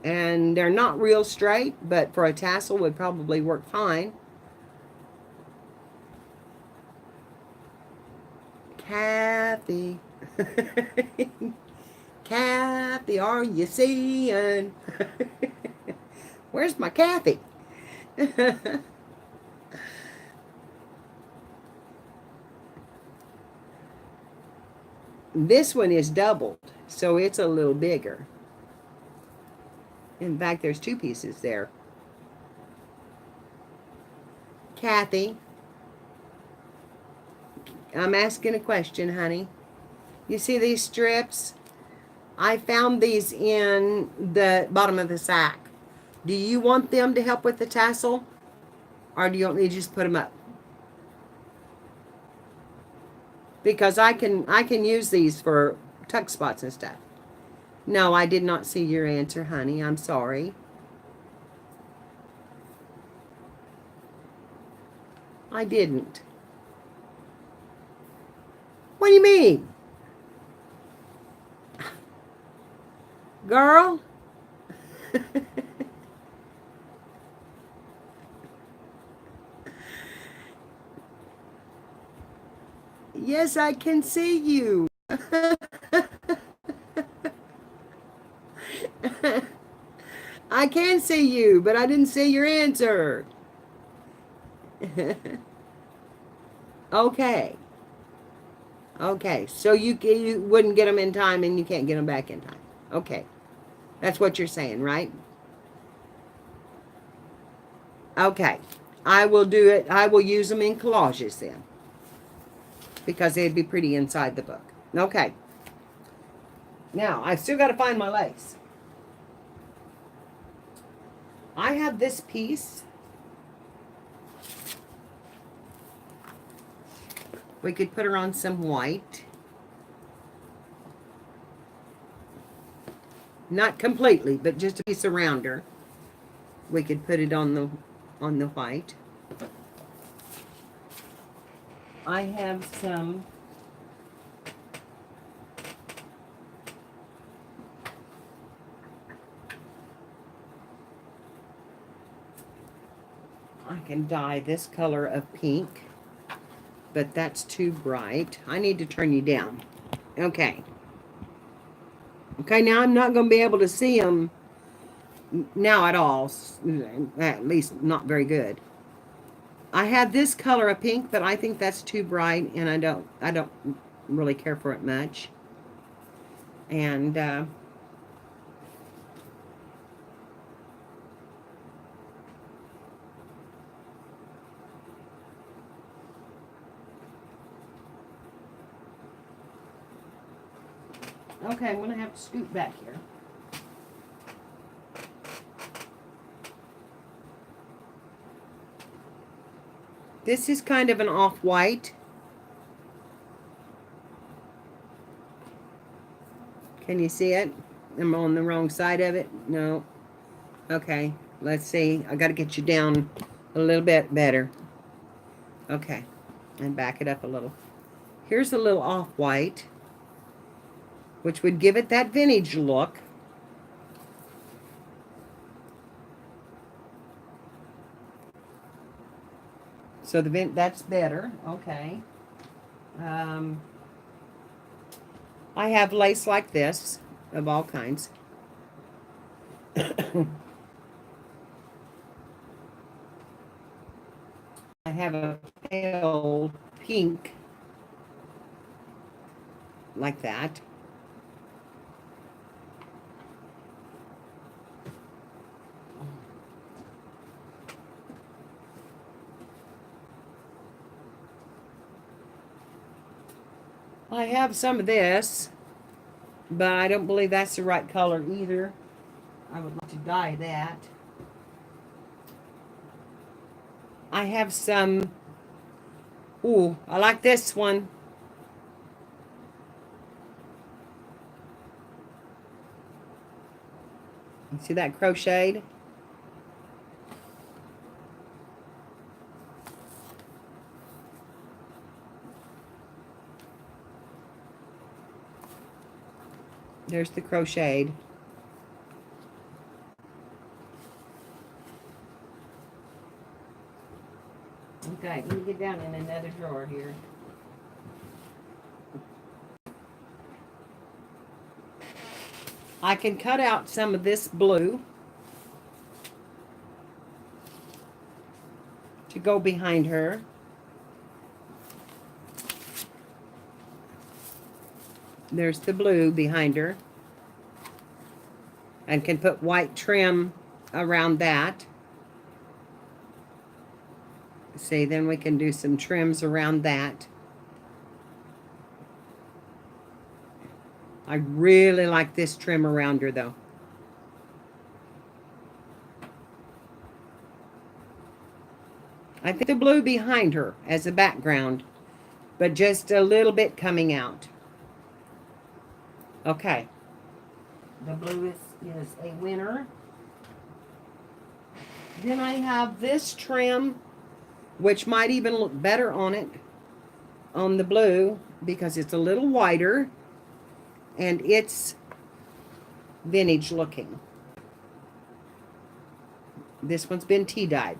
And they're not real straight, but for a tassel would probably work fine. Kathy. Kathy, are you seeing? Where's my Kathy? This one is doubled, so it's a little bigger. In fact, there's 2 pieces there. Kathy, I'm asking a question, honey. You see these strips? I found these in the bottom of the sack. Do you want them to help with the tassel? Or do you want me to just put them up? Because I can use these for tuck spots and stuff. No, I did not see your answer, honey. I'm sorry. I didn't. What do you mean? Girl? Yes, I can see you. I can see you, but I didn't see your answer. Okay. Okay, so you wouldn't get them in time and you can't get them back in time. Okay. That's what you're saying, right? Okay. I will do it. I will use them in collages then. Because they'd be pretty inside the book. Okay. Now, I've still got to find my lace. I have this piece. We could put her on some white. Not completely, but just a piece around her. We could put it on the white. I have some I can dye this color of pink, but that's too bright. I need to turn you down. Okay. Okay, now I'm not going to be able to see them now at all. At least not very good. I have this color of pink, but I think that's too bright, and I don't really care for it much. And okay, I'm going to have to scoot back here. This is kind of an off-white. Can you see it? I'm on the wrong side of it. No. Okay, let's see. I got to get you down a little bit better. Okay, and back it up a little. Here's a little off-white. which would give it that vintage look. So that's better. Okay. I have lace like this of all kinds. I have a pale pink like that. I have some of this, but I don't believe that's the right color either. I would like to dye that. I have some, ooh, I like this one. You see that crocheted? There's the crocheted. Okay, let me get down in another drawer here. I can cut out some of this blue to go behind her. There's the blue behind her. And can put white trim around that. See, then we can do some trims around that. I really like this trim around her though. I think the blue behind her as a background, but just a little bit coming out. Okay. The blue is a winner. Then I have this trim, which might even look better on it, on the blue, because it's a little wider and it's vintage looking. This one's been tea dyed.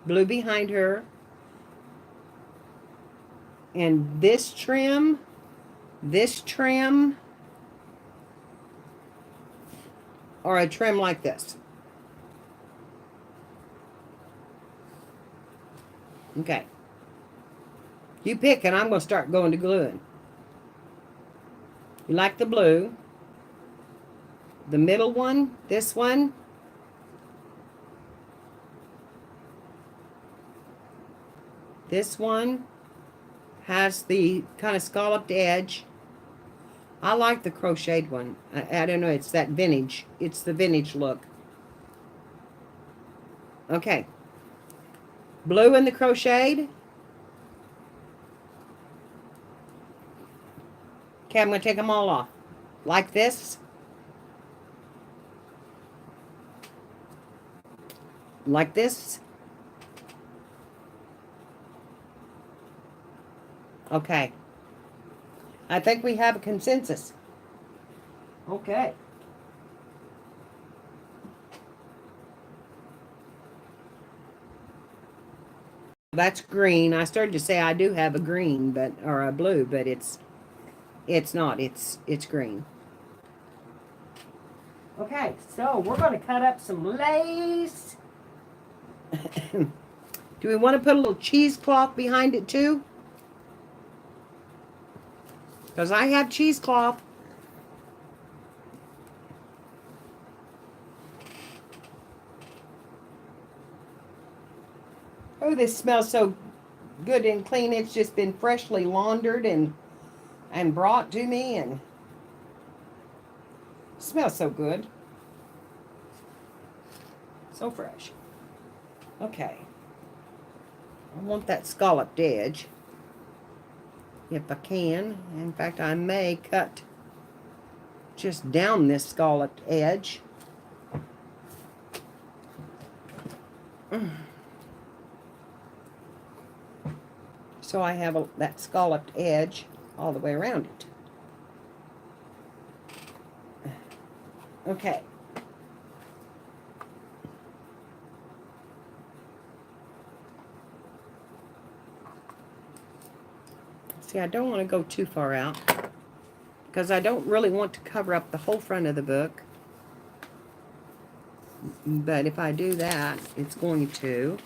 Blue behind her. And this trim, or a trim like this. Okay. You pick and I'm going to start going to gluing. You like the blue. The middle one, this one. This one has the kind of scalloped edge. I like the crocheted one. I don't know, it's that vintage. It's the vintage look. Okay. Blue in the crocheted. Okay, I'm going to take them all off. Like this. Like this. Okay. I think we have a consensus. Okay. That's green. I started to say I do have a green, but or a blue, but it's not. It's green. Okay, so we're going to cut up some lace. Do we want to put a little cheesecloth behind it too? Because I have cheesecloth. Oh, this smells so good and clean. It's just been freshly laundered and brought to me, and it smells so good. So fresh. Okay. I want that scalloped edge. If I can. In fact, I may cut just down this scalloped edge. So I have that scalloped edge all the way around it. Okay. See, I don't want to go too far out because I don't really want to cover up the whole front of the book. But if I do that, it's going to...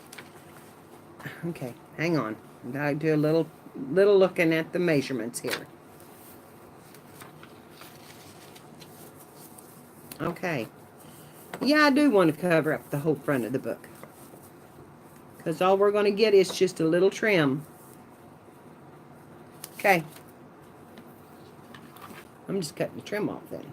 Okay, hang on. I do a little looking at the measurements here. Okay. Yeah, I do want to cover up the whole front of the book. Because all we're going to get is just a little trim. Okay. I'm just cutting the trim off then.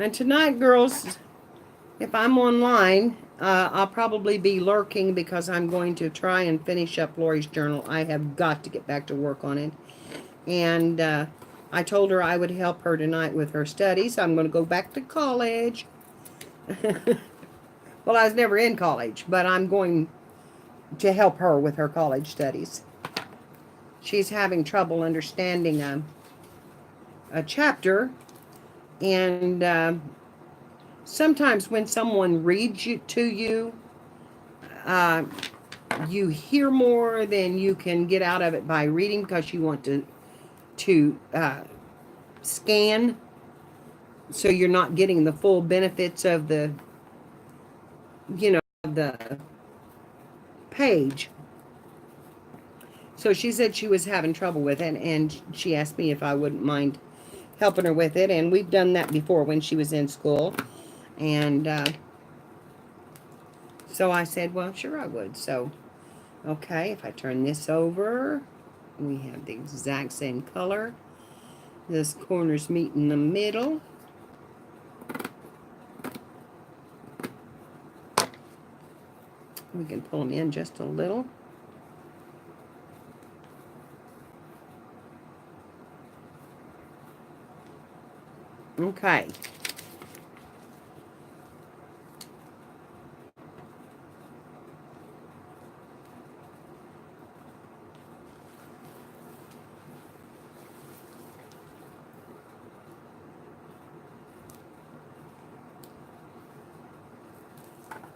And tonight, girls, if I'm online, I'll probably be lurking because I'm going to try and finish up Lori's journal. I have got to get back to work on it. And I told her I would help her tonight with her studies. I'm going to go back to college. Well, I was never in college, but I'm going to help her with her college studies. She's having trouble understanding a chapter, and sometimes when someone reads to you, you hear more than you can get out of it by reading because you want to scan, so you're not getting the full benefits of the, the page. So she said she was having trouble with it, and she asked me if I wouldn't mind helping her with it, and we've done that before when she was in school. And so I said, well, sure I would. So, okay, if I turn this over, we have the exact same color. This corners meet in the middle. We can pull them in just a little. Okay.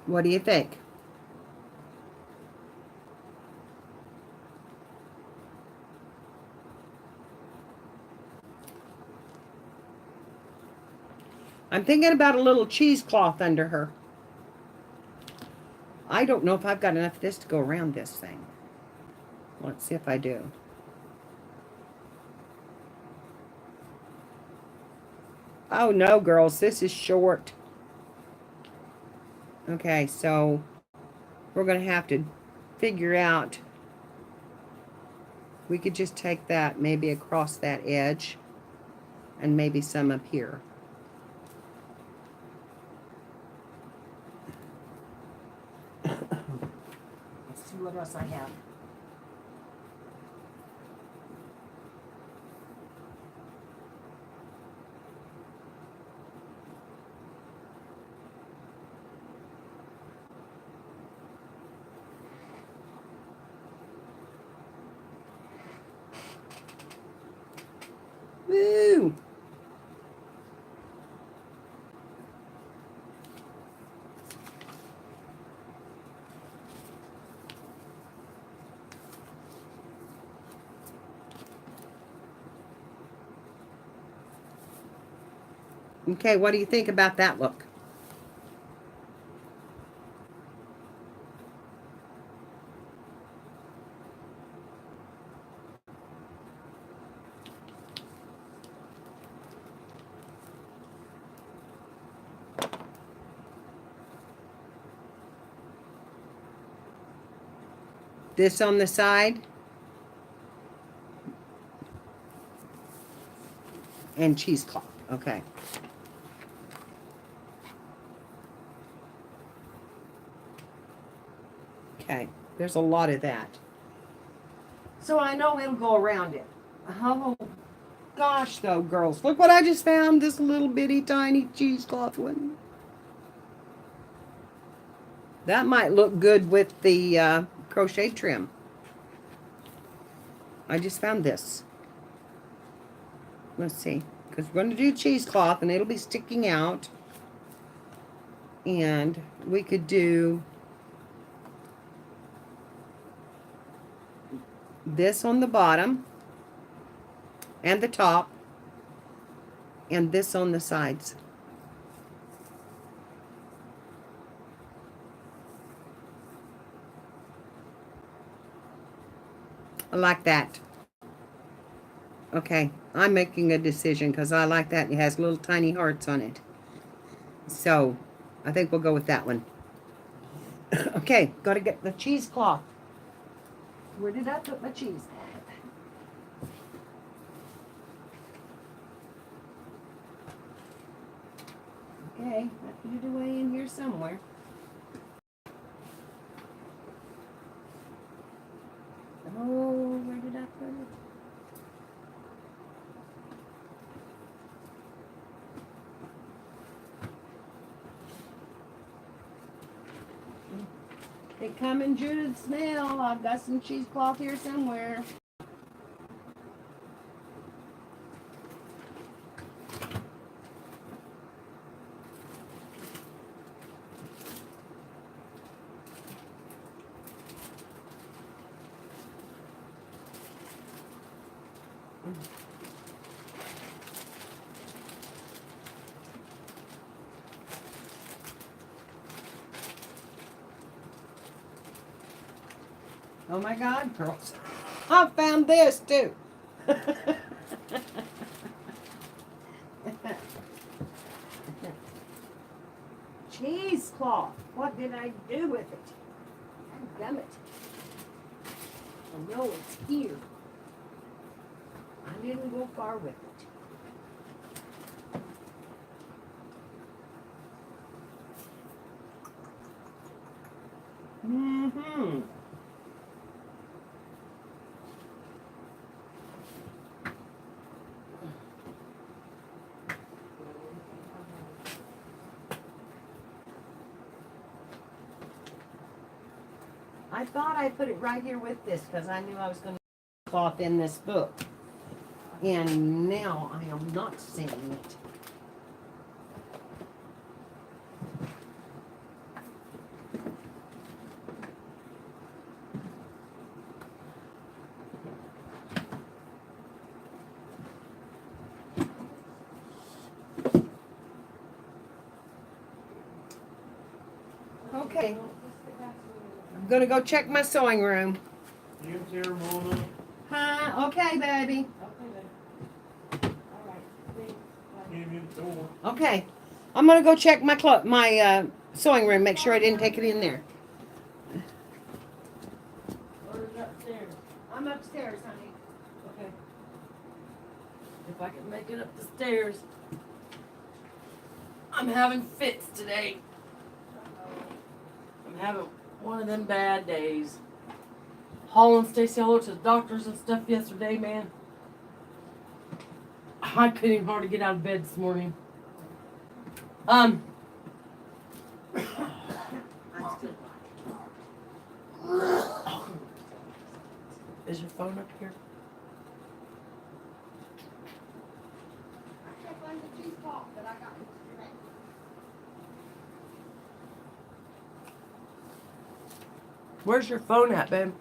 What do you think? I'm thinking about a little cheesecloth under her. I don't know if I've got enough of this to go around this thing. Let's see if I do. Oh no, girls, this is short. Okay, so we're going to have to figure out. We could just take that maybe across that edge and maybe some up here. Let's see what else I have. Woo! Okay, what do you think about that look? This on the side. And cheesecloth. Okay. Okay. There's a lot of that. So I know it'll go around it. Oh, gosh, though, girls. Look what I just found. This little bitty tiny cheesecloth one. That might look good with the crochet trim. I just found this. Let's see. Because we're going to do cheesecloth and it'll be sticking out. And we could do this on the bottom and the top and this on the sides. I like that. Okay, I'm making a decision because I like that. It has little tiny hearts on it. So, I think we'll go with that one. Okay, got to get the cheesecloth. Where did I put my cheese? Okay, I put it away in here somewhere. Oh, where did I put it? They come in Judith's smell. I've got some cheesecloth here somewhere. Oh my God, girls. I found this too. Cheesecloth. What did I do with it? Damn it. I know it's here. I didn't go far with it. Mm-hmm. I thought I put it right here with this because I knew I was going to put cloth in this book. And now I am not seeing it. Okay. I'm going to go check my sewing room. You there, Mona? Huh? Okay, baby. Okay. I'm going to go check my sewing room, make sure I didn't take it in there. Where's upstairs? I'm upstairs, honey. Okay. If I can make it up the stairs. I'm having fits today. I'm having one of them bad days. Hauling Stacy all over to the doctors and stuff yesterday, man. I couldn't even hardly get out of bed this morning. I'm still. Is your phone up here? I can't find the cheesecloth that I got yesterday. Where's your phone at, babe?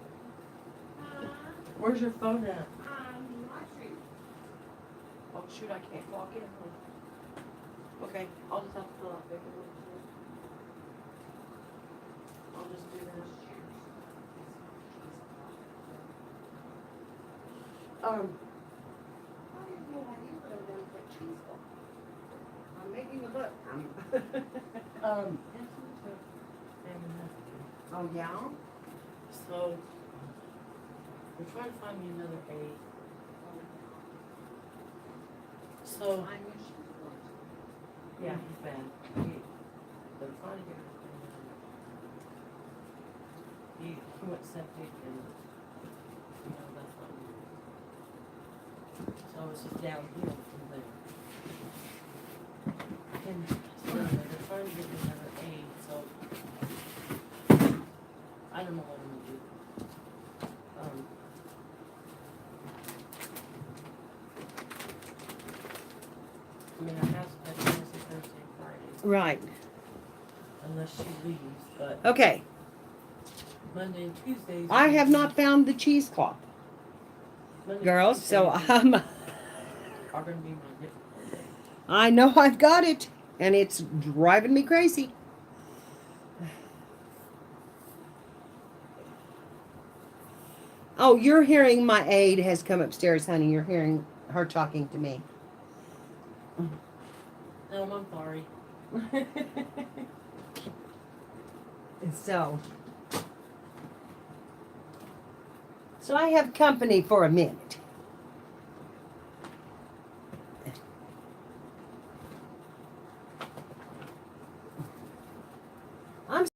Where's your phone at? My tree. Oh shoot, I can't walk in. Okay, I'll just have to fill out paperwork. I'll just do this. I didn't know I knew that I wanted that cheesecloth. I'm making a book. Um, Oh, yeah? so They're trying to find me another aide. So, yeah, he's bad. They're trying to get her. He went septic and, that's not good. So it's just downhill from there. And so they're trying to get me another aide, so I don't know what I'm gonna do. I mean, I have special Wednesday, Thursday, and Friday, Right. unless she leaves, but Okay. Monday and Tuesdays. I have not found the cheesecloth, Monday girls, and so Tuesdays I'm. are gonna be my difficult days. I know I've got it, and it's driving me crazy. Oh, you're hearing my aide has come upstairs, honey. You're hearing her talking to me. No, I'm sorry. So I have company for a minute. I'm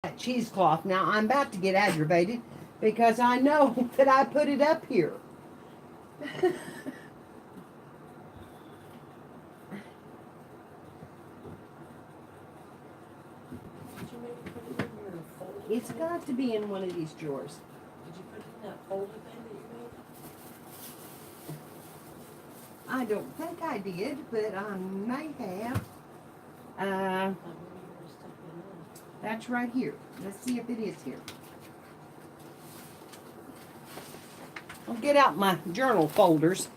that cheesecloth now. I'm about to get aggravated because I know that I put it up here. Did you maybe put it in your folder? It's got to be in one of these drawers. Did you put it in that folder thing that you made? I don't think I did, but I may have. Like maybe you were stuck in That's right here. Let's see if it is here. I'll get out my journal folders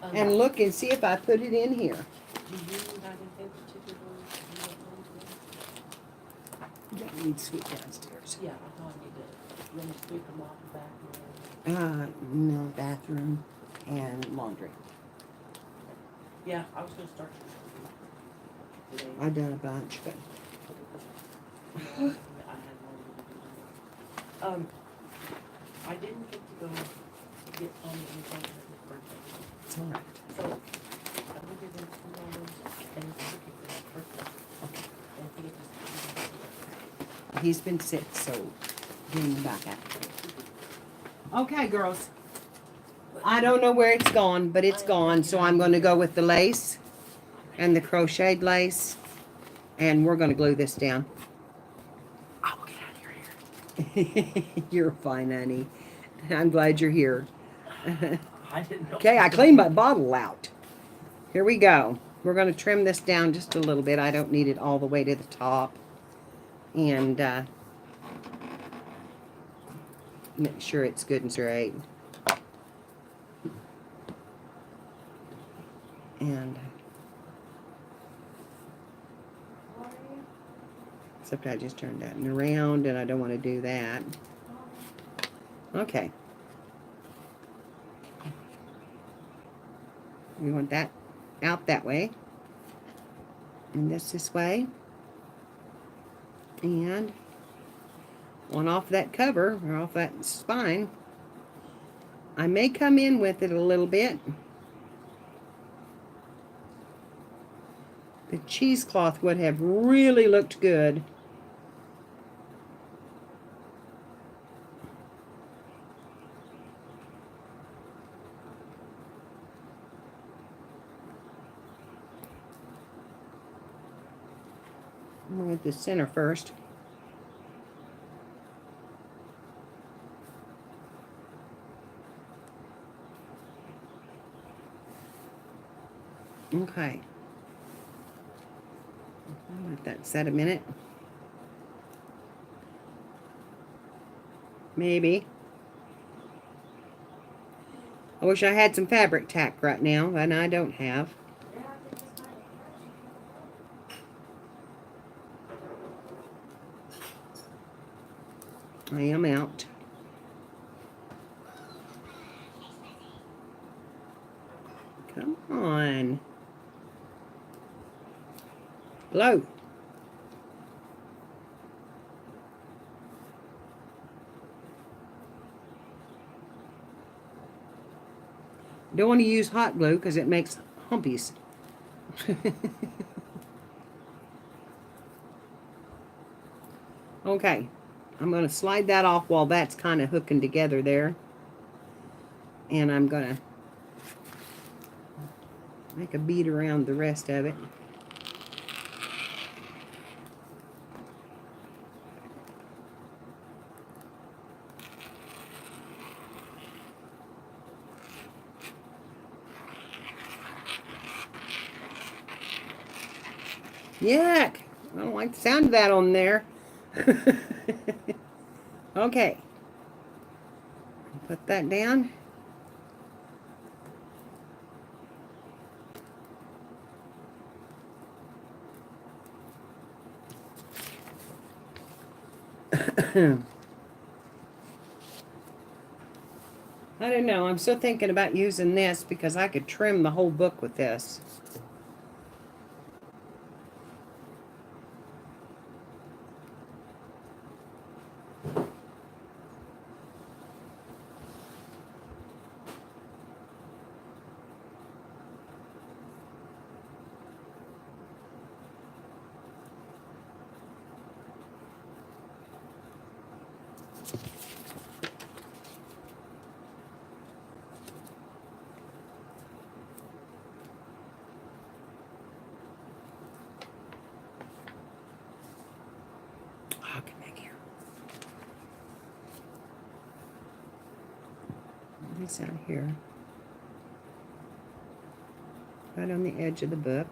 there. and look and see if I put it in here. Do you have anything particular you Don't need sweet downstairs. Yeah, I thought I need to, let me sweep them off the back. No, bathroom and laundry. Yeah, I was gonna start today. I done a bunch, but I had one to do. I didn't get to go get Tommy anything for his birthday. it's all right. So, I will give him $2 and a cookie for his birthday. And he just. He's been sick, so bring him back out. Okay, girls. I don't know where it's gone, but it's gone, so I'm going to go with the lace and the crocheted lace, and we're going to glue this down. I will get out of your hair. You're fine, honey. I'm glad you're here. I didn't know. Okay, I cleaned my bottle out. Here we go. We're going to trim this down just a little bit. I don't need it all the way to the top. And make sure it's good and straight. And except I just turned that around and I don't want to do that. Okay. We want that out that way. And this way. And one off that cover, or off that spine. I may come in with it a little bit. The cheesecloth would have really looked good. I'm going to get the center first. Okay. I'll let that set a minute. Maybe. I wish I had some fabric tack right now, and I don't have. I am out. Come on. Blow. Don't want to use hot glue because it makes humpies. Okay, I'm going to slide that off while that's kind of hooking together there. And I'm going to make a bead around the rest of it. Yuck! I don't like the sound of that on there. Okay. Put that down. I don't know. I'm still thinking about using this because I could trim the whole book with this. Oh, come back here. This out here. Right on the edge of the book.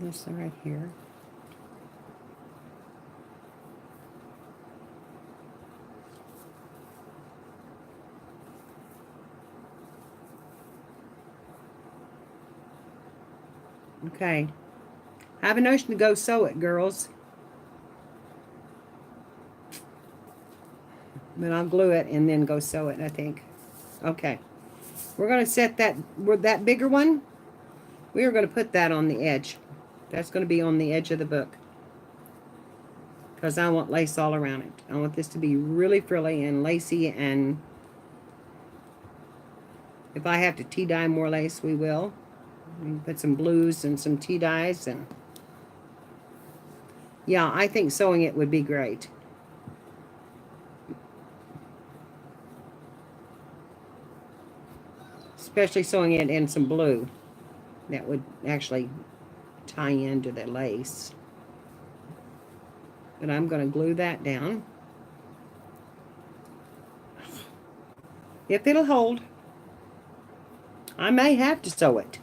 This right here. Okay. Have a notion to go sew it, girls. But I'll glue it and then go sew it, I think. Okay. We're going to set that, with that bigger one, we are going to put that on the edge. That's going to be on the edge of the book. Because I want lace all around it. I want this to be really frilly and lacy, and if I have to tea dye more lace, we will. We can put some blues and some tea dyes, and yeah, I think sewing it would be great. Especially sewing it in some blue. That would actually tie into the lace. But I'm going to glue that down. If it'll hold. I may have to sew it.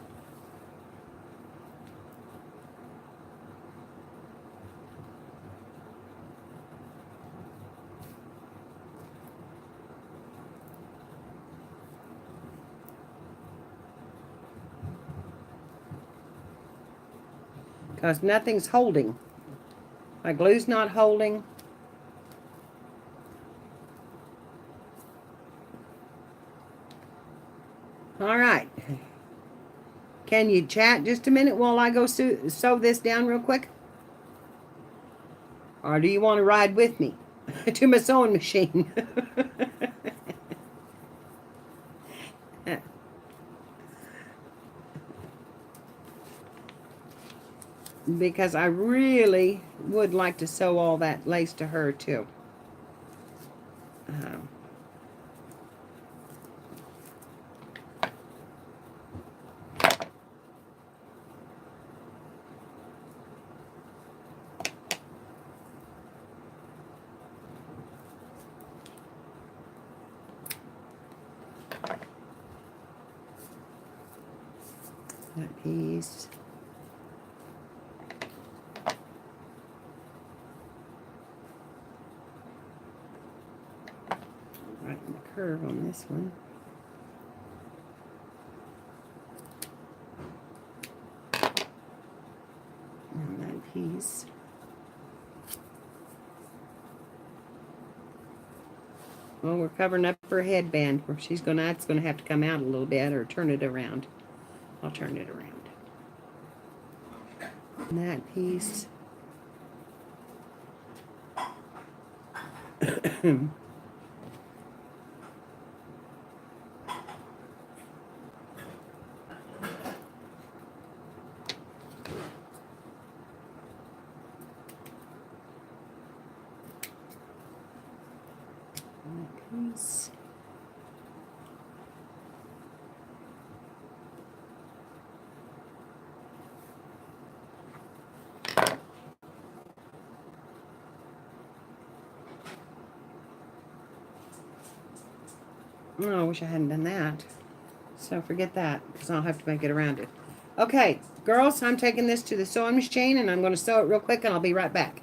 Because nothing's holding. My glue's not holding. All right. Can you chat just a minute while I go sew this down real quick? Or do you want to ride with me to my sewing machine? Because I really would like to sew all that lace to her too. That piece. Right in the curve on this one. And that piece. Well, we're covering up her headband where she's gonna, it's gonna have to come out a little bit or turn it around. I'll turn it around. And that piece. Piece. Oh, I wish I hadn't done that. So forget that, because I'll have to make it around it. Okay, girls, I'm taking this to the sewing machine, and I'm going to sew it real quick, and I'll be right back.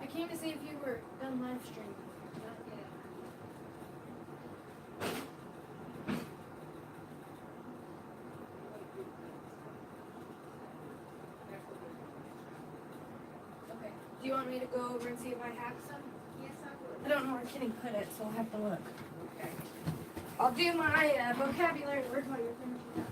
I came to see if you were done live streaming. Not yet. Okay. Do you want me to go over and see if I have some? Yes, I would. I don't know where Kenny put it, so I'll have to look. Okay. I'll do my vocabulary word while you're finishing up.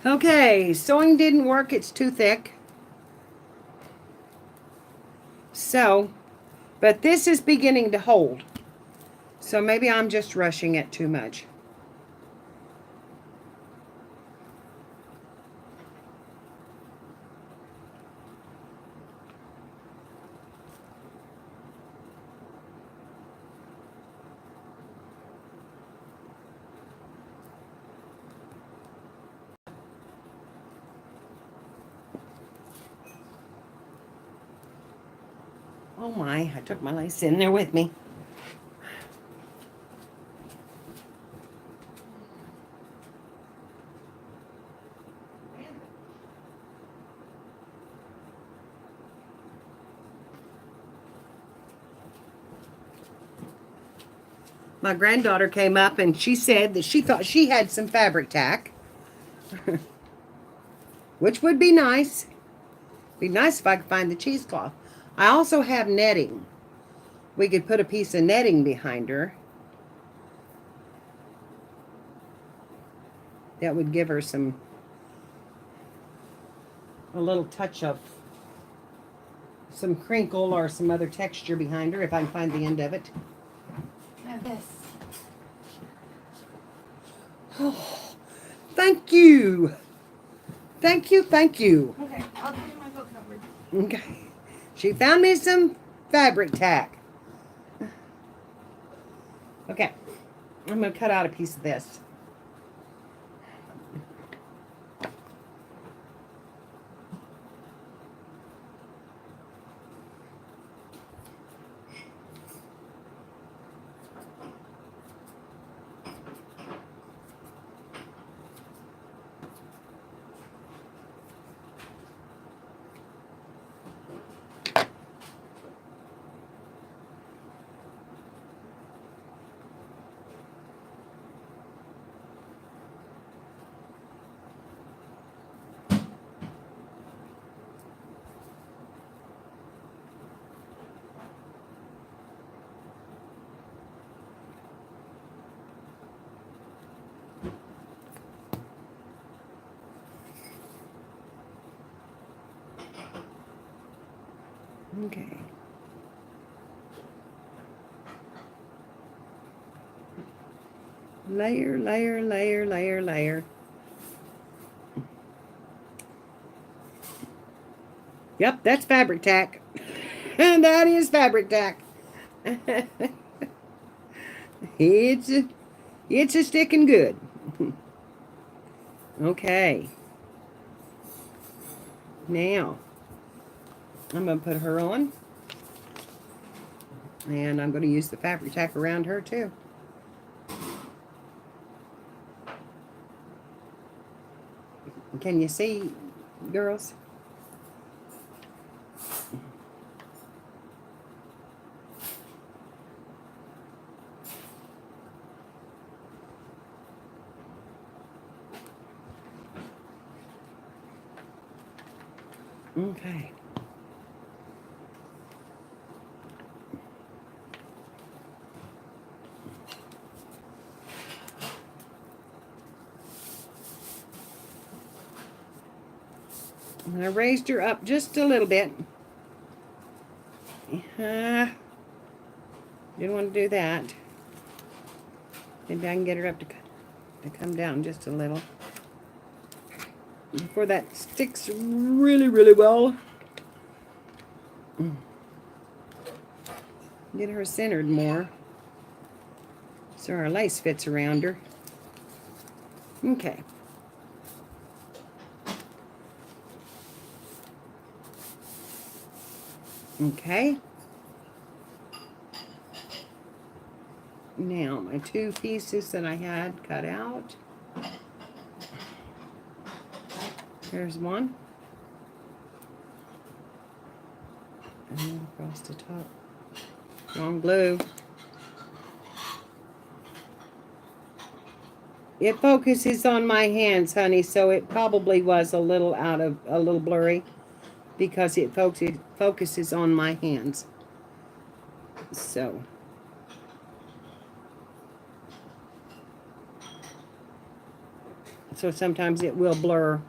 Okay, sewing didn't work. It's too thick. So, but this is beginning to hold. So maybe I'm just rushing it too much. Oh my, I took my lace in there with me. My granddaughter came up and she said that she thought she had some fabric tack, which would be nice. Be nice if I could find the cheesecloth. I also have netting. We could put a piece of netting behind her. That would give her a little touch of some crinkle or some other texture behind her if I can find the end of it. Now this. Oh, thank you. Thank you, thank you. Okay, I'll do my book cover. Okay. She found me some fabric tack. Okay. I'm going to cut out a piece of this. Okay. Layer, layer, layer, layer, layer. Yep, that's fabric tack. And that is fabric tack. it's a sticking good. Okay. Now, I'm going to put her on. And I'm going to use the fabric tack around her too. Can you see, girls? Okay. I raised her up just a little bit. Didn't want to do that. Maybe I can get her up to come down just a little. Before that sticks really, really well. Get her centered more so our lace fits around her. Okay. Okay. Now, my two pieces that I had cut out. Here's one. And then across the top. Wrong glue. It focuses on my hands, honey, so it probably was a little blurry because it focuses on my hands. So sometimes it will blur.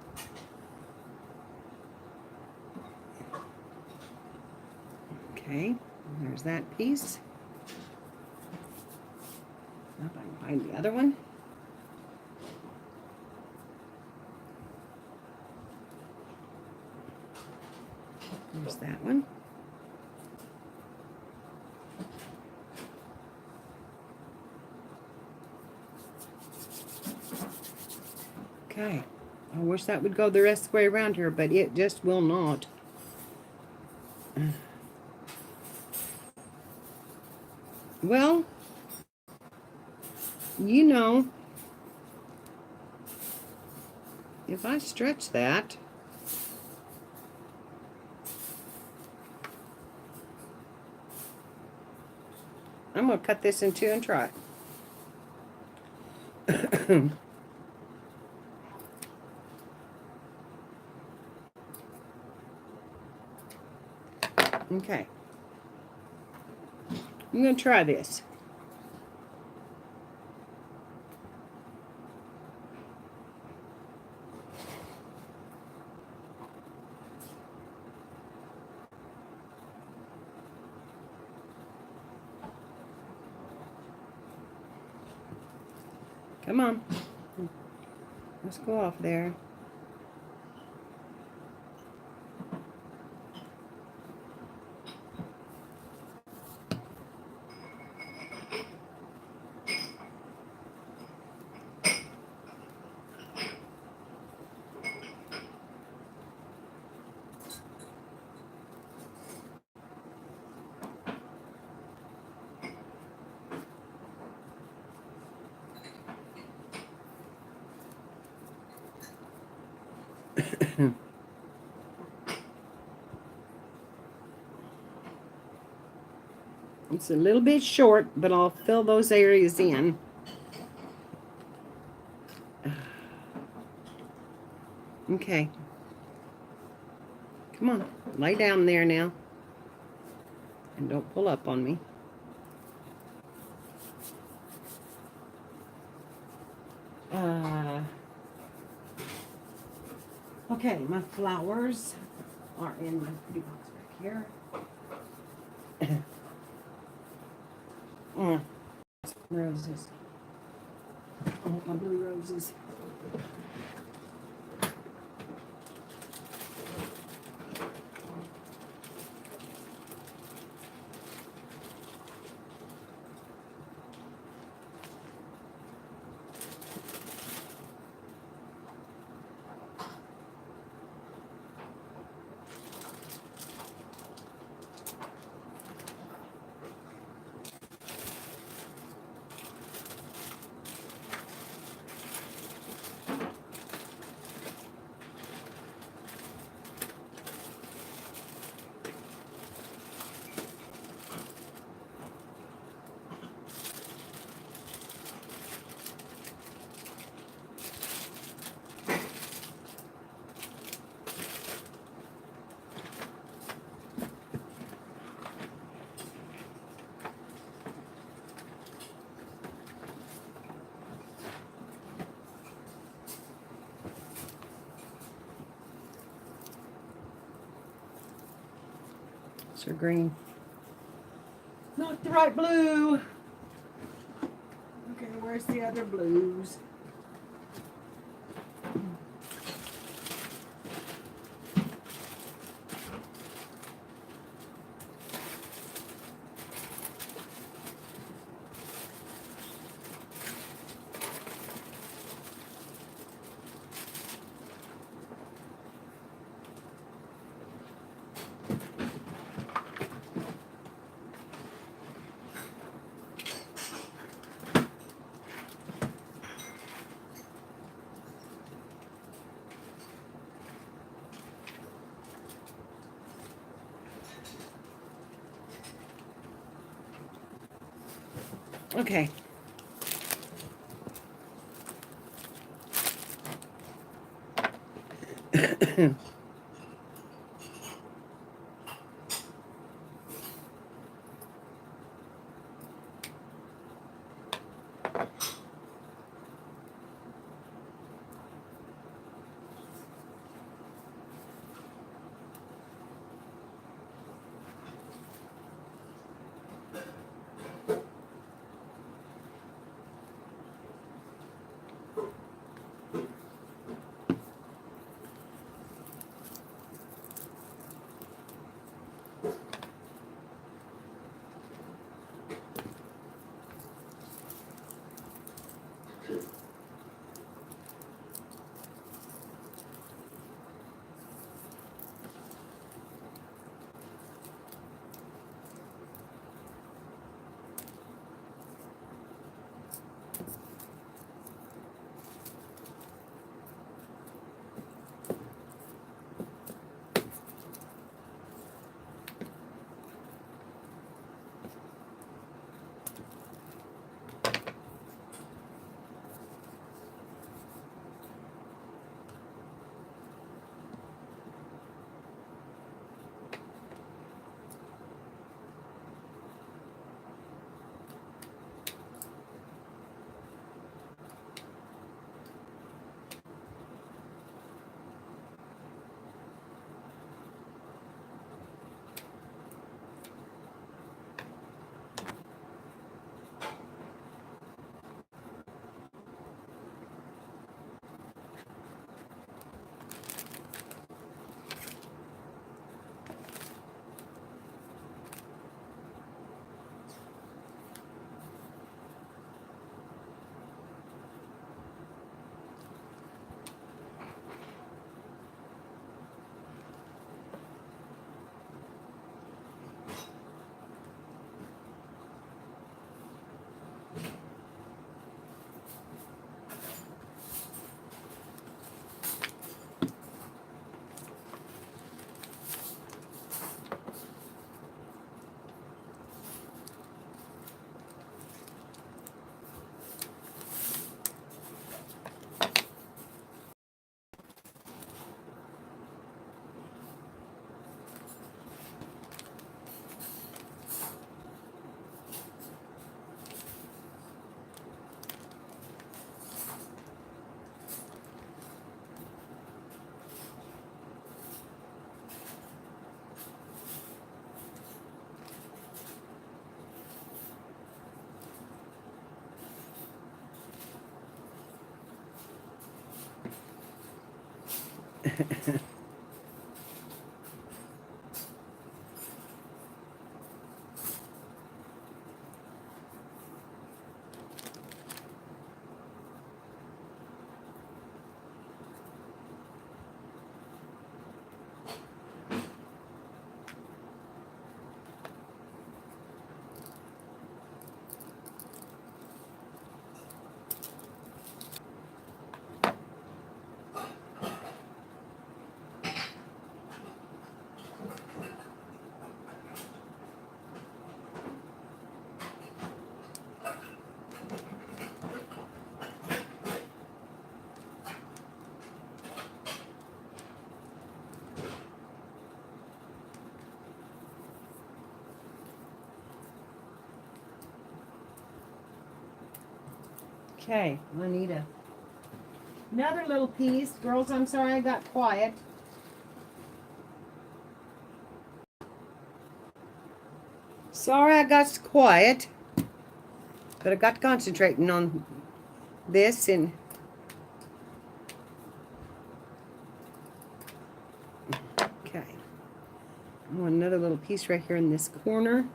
Okay, there's that piece. Now if I can find the other one. There's that one. Okay. I wish that would go the rest of the way around here, but it just will not. Well, you know, if I stretch that, I'm going to cut this in two and try it. Okay. I'm going to try this. Come on. Let's go off there. It's a little bit short, but I'll fill those areas in. Okay. Come on, lay down there now. And don't pull up on me. Okay, my flowers are in the pretty box back here. Mm, roses. I want my blue roses. It's her green. Not the right blue. Okay, where's the other blues? Okay. Okay, I need another little piece. Girls, I'm sorry I got quiet. Sorry I got quiet. But I got concentrating on this and okay. I want another little piece right here in this corner.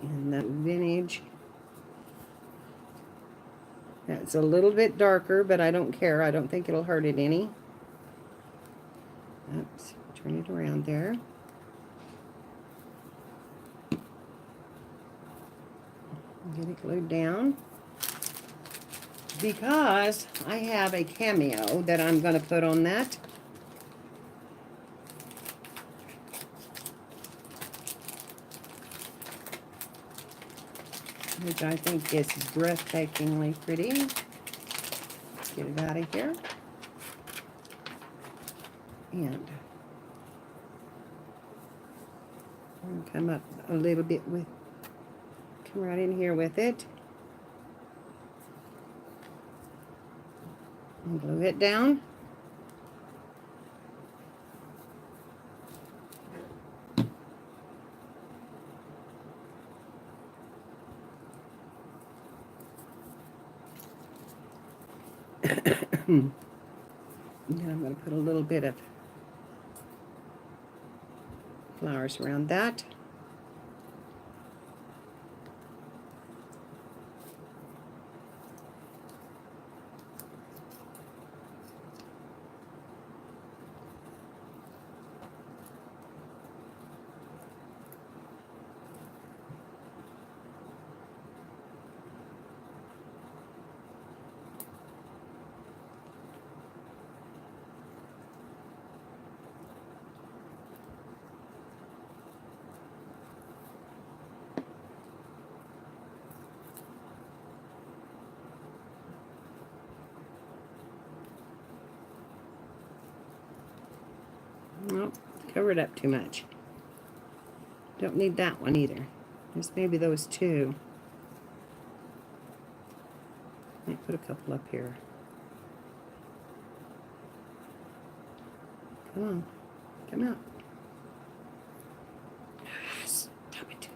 And that vintage. That's a little bit darker, but I don't care. I don't think it'll hurt it any. Oops, turn it around there. Get it glued down. Because I have a cameo that I'm going to put on that. Which I think is breathtakingly pretty. Get it out of here. And come up a little bit with, come right in here with it. And glue it down. And then I'm going to put a little bit of flowers around that. Nope, cover it up too much. Don't need that one either. Just maybe those two. Might put a couple up here. Come on, come out. Stop it.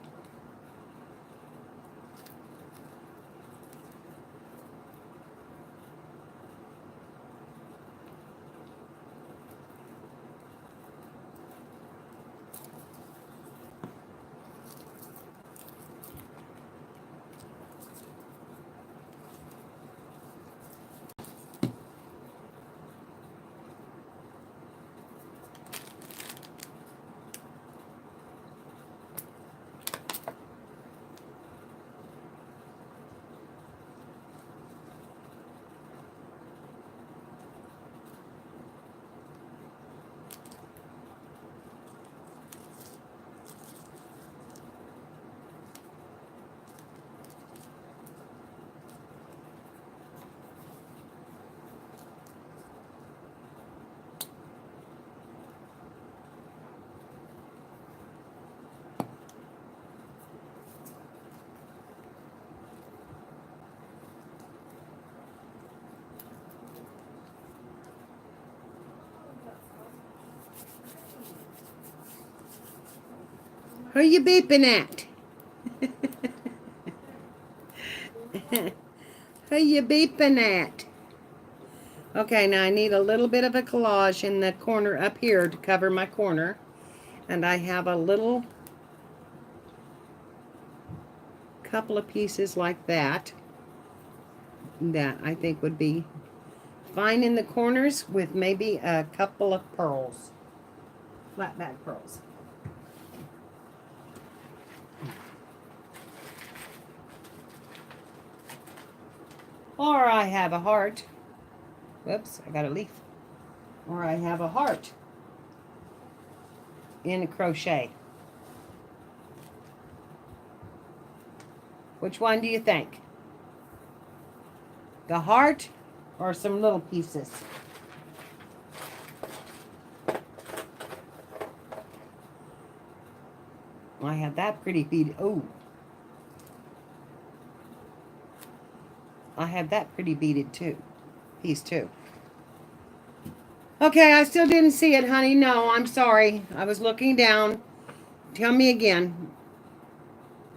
Who are you beeping at? Who you beeping at? Okay, now I need a little bit of a collage in the corner up here to cover my corner. And I have a little couple of pieces like that I think would be fine in the corners with maybe a couple of pearls, flat back pearls. Or I have a heart. Whoops, I got a leaf. Or I have a heart in a crochet. Which one do you think? The heart or some little pieces? I have that pretty beaded. Oh. I have that pretty beaded too. Piece too. Okay, I still didn't see it, honey. No, I'm sorry. I was looking down. Tell me again.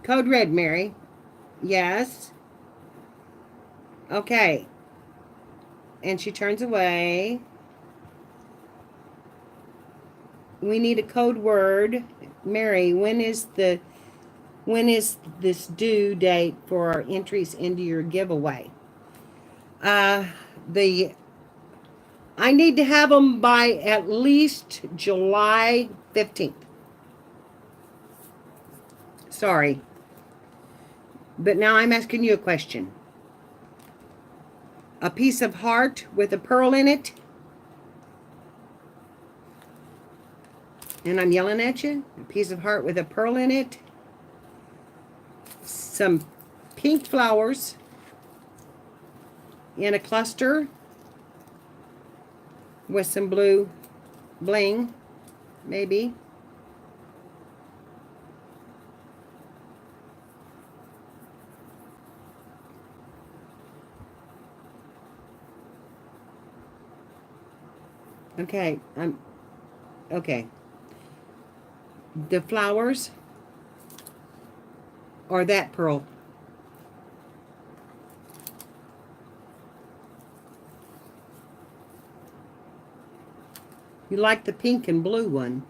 Code red, Mary. Yes. Okay. And she turns away. We need a code word. Mary, when is this due date for our entries into your giveaway? I need to have them by at least July 15th. Sorry. But now I'm asking you a question. A piece of heart with a pearl in it? And I'm yelling at you. A piece of heart with a pearl in it. Some pink flowers in a cluster with some blue bling, maybe. Okay, okay. The flowers or that pearl? You like the pink and blue one?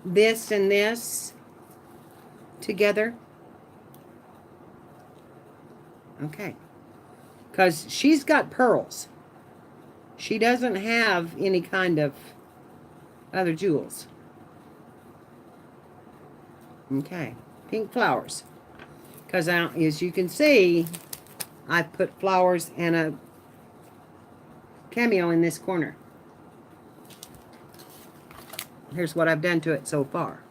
This and this together? Okay. Because she's got pearls. She doesn't have any kind of other jewels. Okay. Pink flowers. Because as you can see, I put flowers and a cameo in this corner. Here's what I've done to it so far.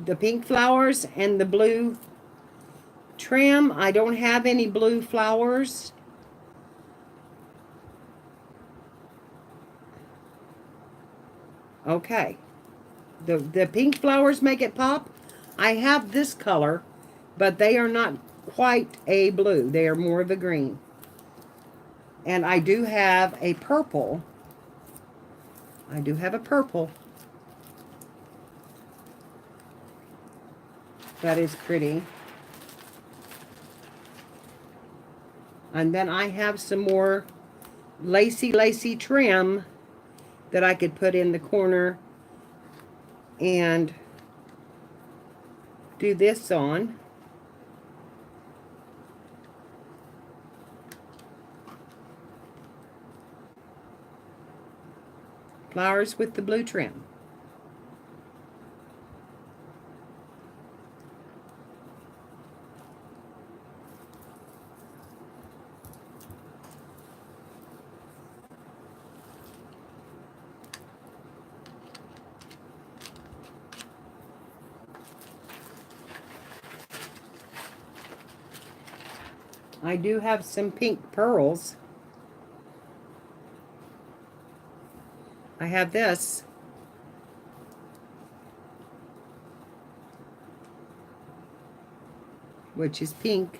The pink flowers and the blue trim. I don't have any blue flowers. Okay. The pink flowers make it pop. I have this color, but they are not quite a blue. They are more of a green. And I do have a purple. I do have a purple. That is pretty. And then I have some more lacy trim that I could put in the corner and do this on. Flowers with the blue trim. I do have some pink pearls. I have this. which is pink.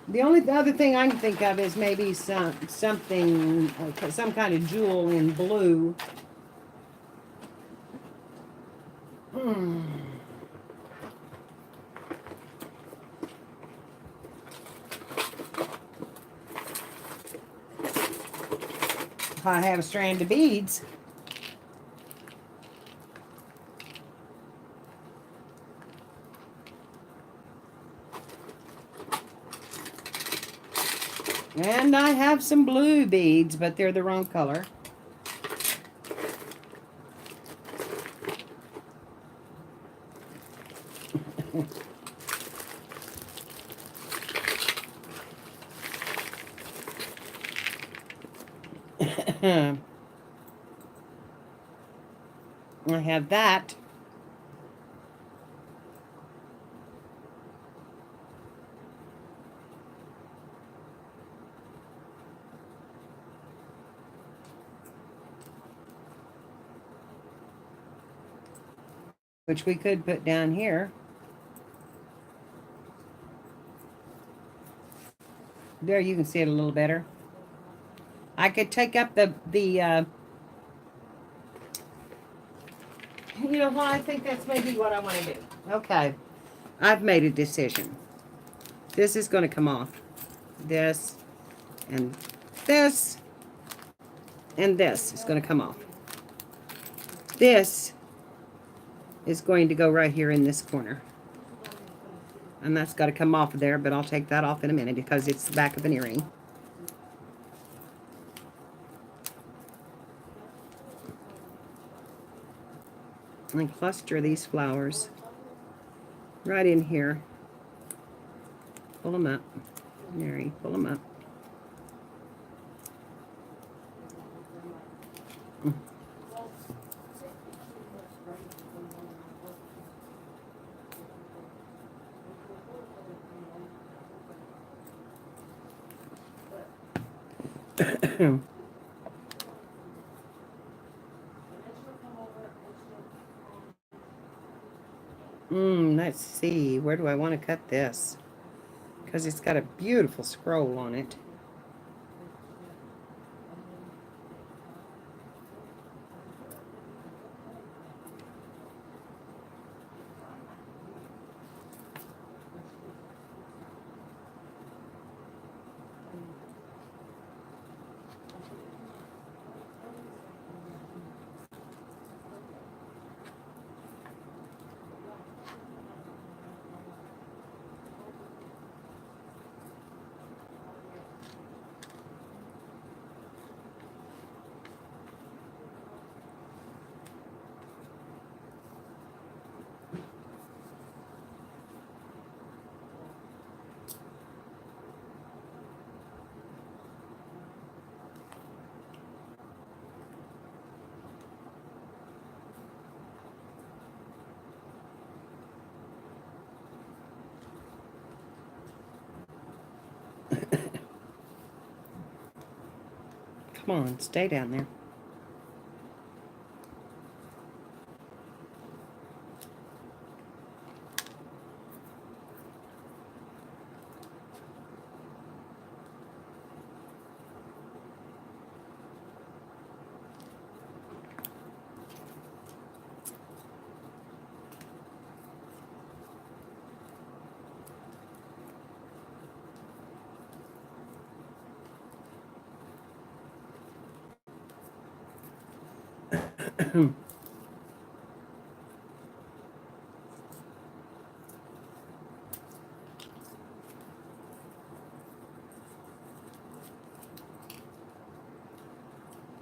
The only other thing I can think of is maybe something, some kind of jewel in blue. I have a strand of beads. And I have some blue beads, but they're the wrong color. I have that. Which we could put down here. There, you can see it a little better. I could take up the you know what, I think that's maybe what I want to do. Okay, I've made a decision. This is going to come off. This and this and this is going to come off. This is going to go right here in this corner. And that's got to come off of there, but I'll take that off in a minute because it's the back of an earring. And cluster these flowers right in here. Pull them up. Mary, pull them up. Let's see. Where do I want to cut this? Because it's got a beautiful scroll on it. Come on, stay down there.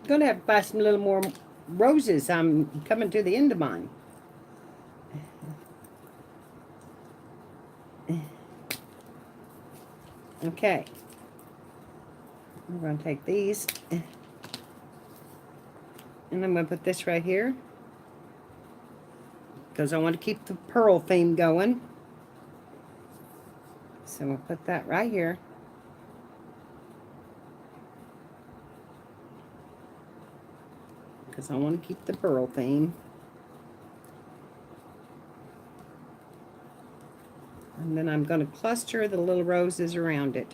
Gonna have to buy some little more roses. I'm coming to the end of mine. Okay. I'm going to take these and I'm going to put this right here because I want to keep the pearl theme going. So we'll put that right here. because I want to keep the pearl theme. And then I'm going to cluster the little roses around it.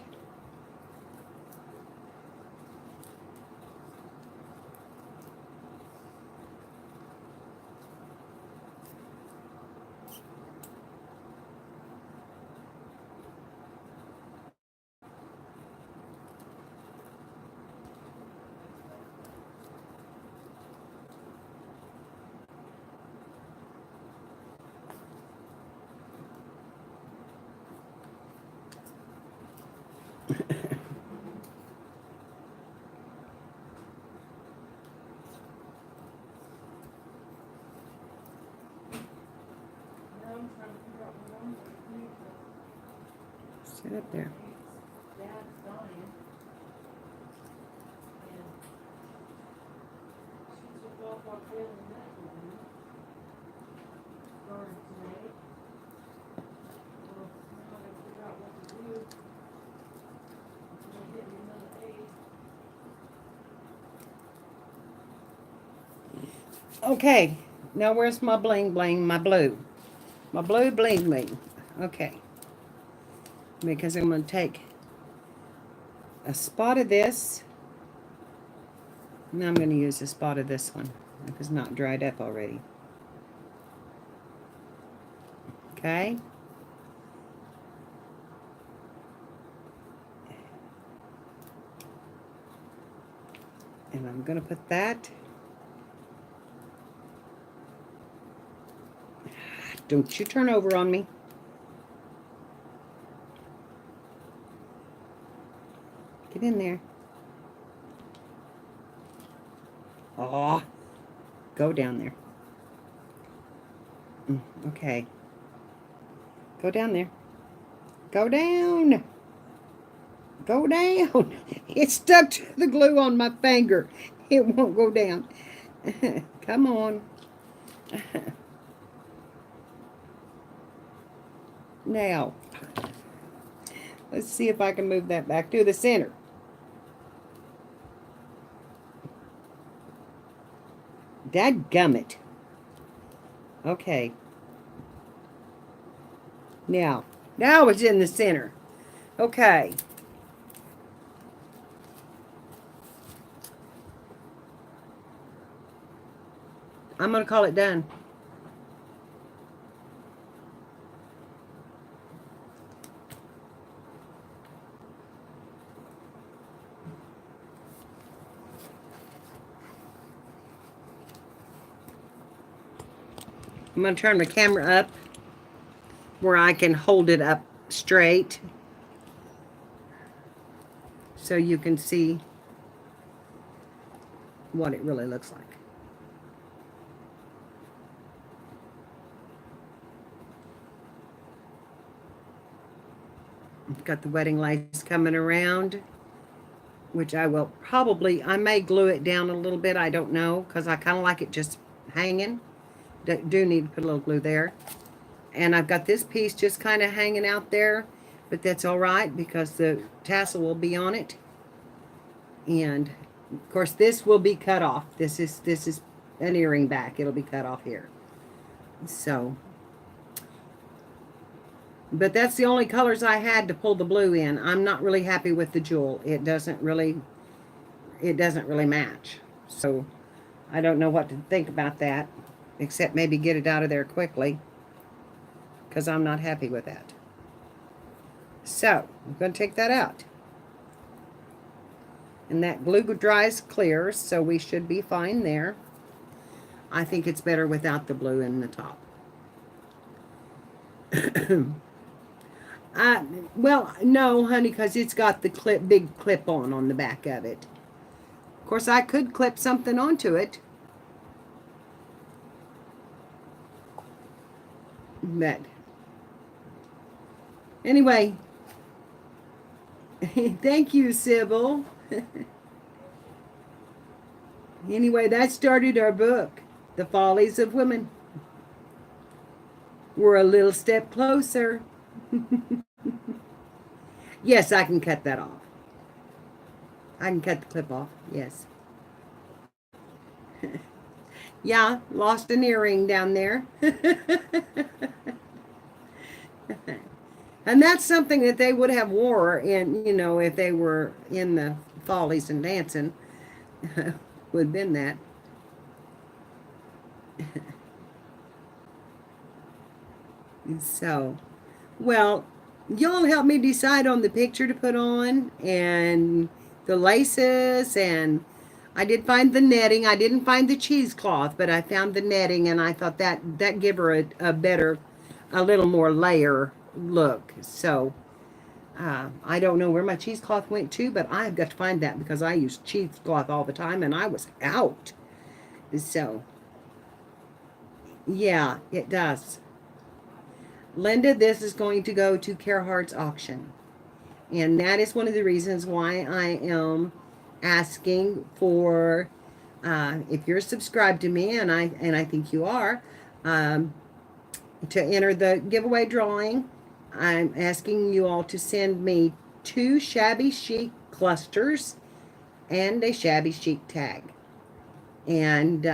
Now I'm trying to figure out what I'm gonna do. Sit up there. Dad's dying. And she took off our family medical leave. Started today. Well, now I gotta figure out what to do. I'm getting another aid. Okay, now where's my bling bling, my blue? My blue bling bling. Okay. Because I'm going to take a spot of this. Now I'm going to use a spot of this one if it's not dried up already. Okay. And I'm going to put that. Don't you turn over on me. Get in there. Aw. Go down there. Okay. Go down there. Go down. Go down. It's stuck to the glue on my finger. It won't go down. Come on. Now, let's see if I can move that back to the center. Dadgummit. Okay. Now it's in the center. Okay. I'm going to call it done. I'm going to turn the camera up where I can hold it up straight so you can see what it really looks like. Got the wedding lights coming around, which I may glue it down a little bit. I don't know, because I kind of like it just hanging. Do need to put a little glue there. And I've got this piece just kind of hanging out there, but that's all right because the tassel will be on it. And of course this will be cut off. This is an earring back. It'll be cut off here. So, but that's the only colors I had to pull the blue in. I'm not really happy with the jewel. It doesn't really match. So I don't know what to think about that, except maybe get it out of there quickly, because I'm not happy with that. So I'm going to take that out. And that glue dries clear, so we should be fine there. I think it's better without the blue in the top. Well, no, honey, because it's got the big clip on the back of it. Of course, I could clip something onto it. But anyway, thank you, Sybil. Anyway, that started our book, The Follies of Women. We're a little step closer. Yes, I can cut that off. I can cut the clip off, yes. Yeah, lost an earring down there. And that's something that they would have wore in, if they were in the Follies and dancing, would have been that. So, well, y'all help me decide on the picture to put on and the laces, and I did find the netting. I didn't find the cheesecloth, but I found the netting, and I thought that give her a better, a little more layer look. So, I don't know where my cheesecloth went to, but I've got to find that because I use cheesecloth all the time, and I was out. So, yeah, it does. Linda, this is going to go to Care Hart's auction. And that is one of the reasons why I am asking for, if you're subscribed to me, and I think you are, um, to enter the giveaway drawing. I'm asking you all to send me 2 shabby chic clusters and a shabby chic tag. And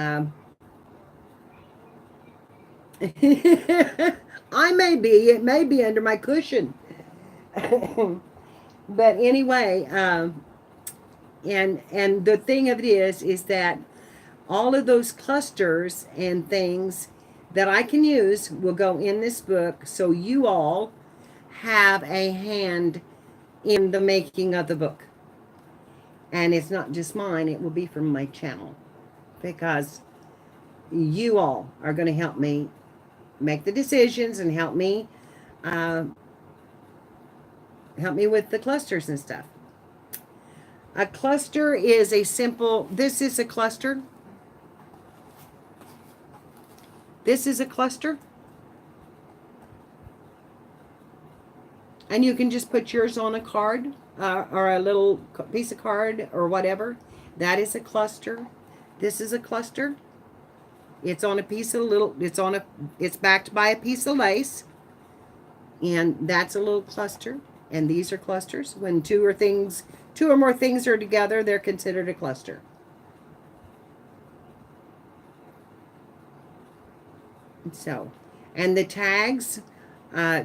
I may be, it may be under my cushion. But anyway, and the thing of it is that all of those clusters and things that I can use will go in this book, so you all have a hand in the making of the book. And it's not just mine, it will be from my channel, because you all are going to help me make the decisions and uh, help me with the clusters and stuff. A cluster is a simple, this is a cluster. This is a cluster. And you can just put yours on a card, or a little piece of card or whatever. That is a cluster. This is a cluster. It's on a piece of it's backed by a piece of lace. And that's a little cluster. And these are clusters. When two or more things are together, they're considered a cluster. So, and the tags,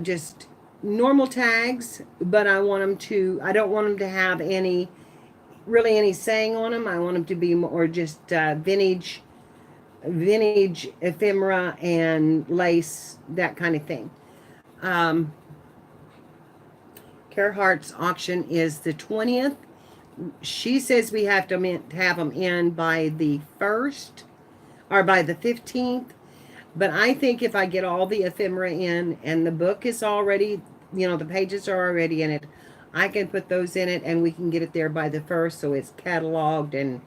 just normal tags, but I don't want them to have any saying on them. I want them to be more just vintage ephemera and lace, that kind of thing. Care Hart's auction is the 20th. She says we have to have them in by the 1st or by the 15th. But I think if I get all the ephemera in and the book is already, the pages are already in it, I can put those in it and we can get it there by the 1st, so it's cataloged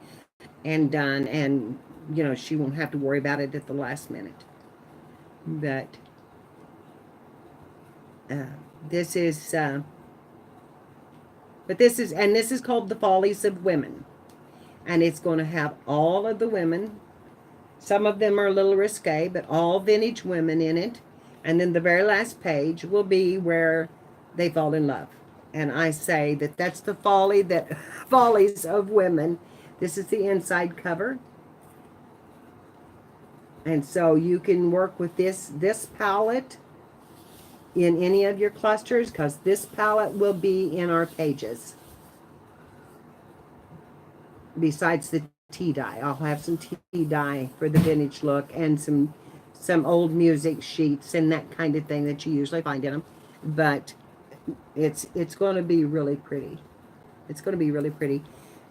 and done, and she won't have to worry about it at the last minute. But this is called The Follies of Women, and it's going to have all of the women. Some of them are a little risque, but all vintage women in it. And then the very last page will be where they fall in love. And I say that that's the Follies of Women. This is the inside cover. And so you can work with this palette in any of your clusters, because this palette will be in our pages. Besides the tea dye, I'll have some tea dye for the vintage look, and some old music sheets and that kind of thing that you usually find in them. But it's going to be really pretty. It's going to be really pretty.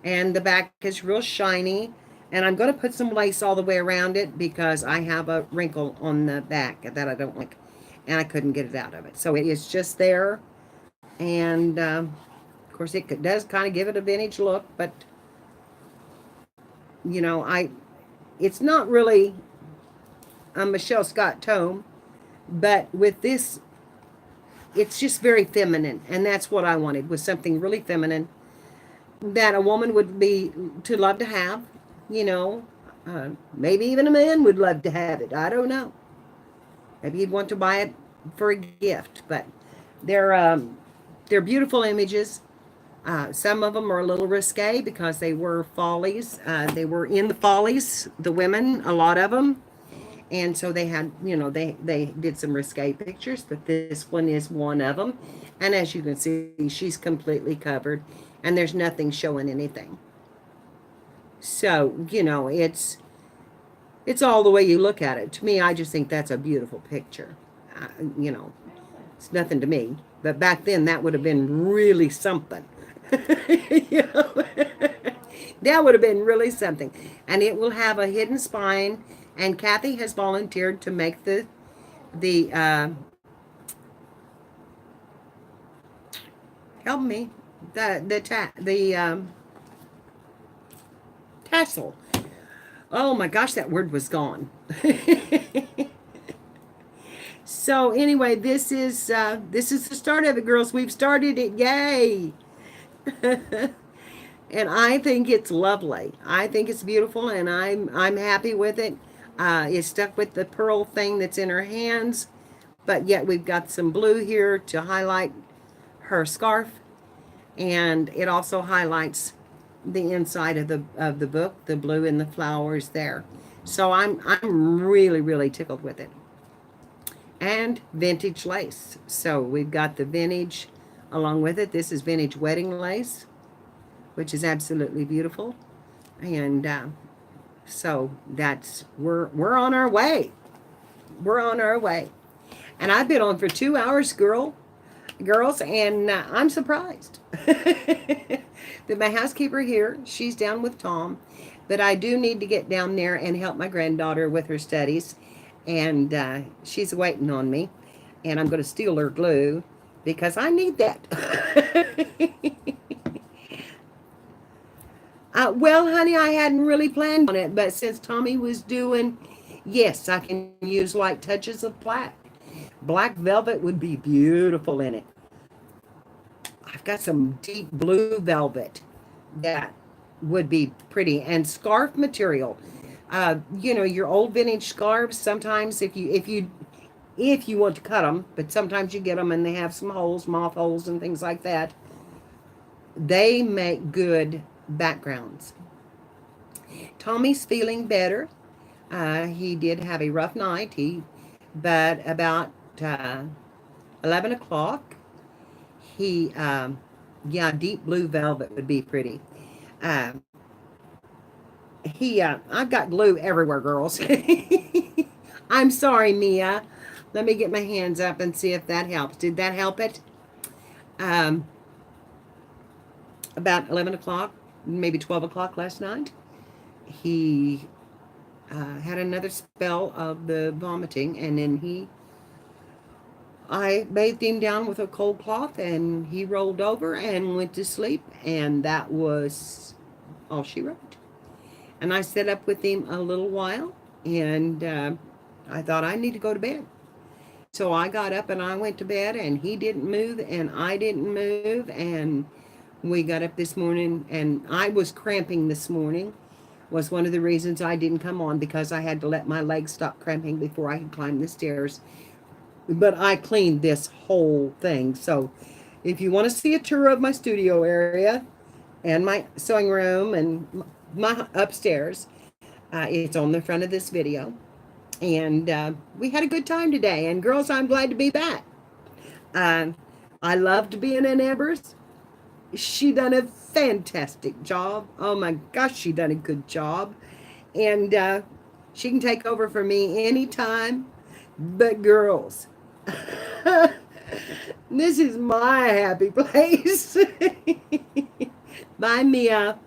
And the back is real shiny. And I'm going to put some lace all the way around it because I have a wrinkle on the back that I don't like. And I couldn't get it out of it. So it is just there. And, of course, it does kind of give it a vintage look. But, it's not really a Michelle Scott tome. But with this, it's just very feminine. And that's what I wanted, was something really feminine that a woman would be to love to have. Maybe even a man would love to have it. I don't know. Maybe you'd want to buy it for a gift. But they're beautiful images. Some of them are a little risque because they were Follies. They were in the Follies, the women, a lot of them. And so they had, they did some risque pictures, but this one is one of them. And as you can see, she's completely covered and there's nothing showing anything. So, it's all the way you look at it. To me, I just think that's a beautiful picture. Uh, you know, it's nothing to me. But back then, that would have been really something. You know? That would have been really something. And it will have a hidden spine. And Kathy has volunteered to make the help me, the tassel. Oh my gosh, that word was gone. So anyway, this is the start of it, girls. We've started it. Yay! And I think it's lovely. I think it's beautiful, and I'm happy with it. It's stuck with the pearl thing that's in her hands, but yet we've got some blue here to highlight her scarf, and it also highlights the inside of the book, the blue and the flowers there. So I'm really really tickled with it. And vintage lace. So we've got the vintage along with it. This is vintage wedding lace, which is absolutely beautiful. And so we're on our way. We're on our way. And I've been on for 2 hours, girls, and I'm surprised that my housekeeper here, she's down with Tom, but I do need to get down there and help my granddaughter with her studies, and she's waiting on me, and I'm going to steal her glue because I need that. Well, honey, I hadn't really planned on it, but since Tommy was doing, yes, I can use light touches of black. Black velvet would be beautiful in it. I've got some deep blue velvet that would be pretty, and scarf material. Your old vintage scarves. Sometimes if you want to cut them, but sometimes you get them and they have some holes, moth holes, and things like that. They make good backgrounds. Tommy's feeling better. He did have a rough night. But about 11 o'clock, deep blue velvet would be pretty. I've got glue everywhere, girls. I'm sorry, Mia. Let me get my hands up and see if that helps. Did that help it? About 11 o'clock, maybe 12 o'clock last night, he had another spell of the vomiting, and then I bathed him down with a cold cloth, and he rolled over and went to sleep, and that was all she wrote. And I sat up with him a little while, and I thought I need to go to bed. So I got up and I went to bed, and he didn't move, and I didn't move, and we got up this morning, and I was cramping this morning. Was one of the reasons I didn't come on, because I had to let my legs stop cramping before I could climb the stairs. But I cleaned this whole thing. So if you want to see a tour of my studio area and my sewing room and my upstairs, it's on the front of this video. And we had a good time today. And girls, I'm glad to be back. I loved being in Amber's. She done a fantastic job. Oh my gosh, she done a good job. And she can take over for me anytime. But girls, this is my happy place. Bye, Mia.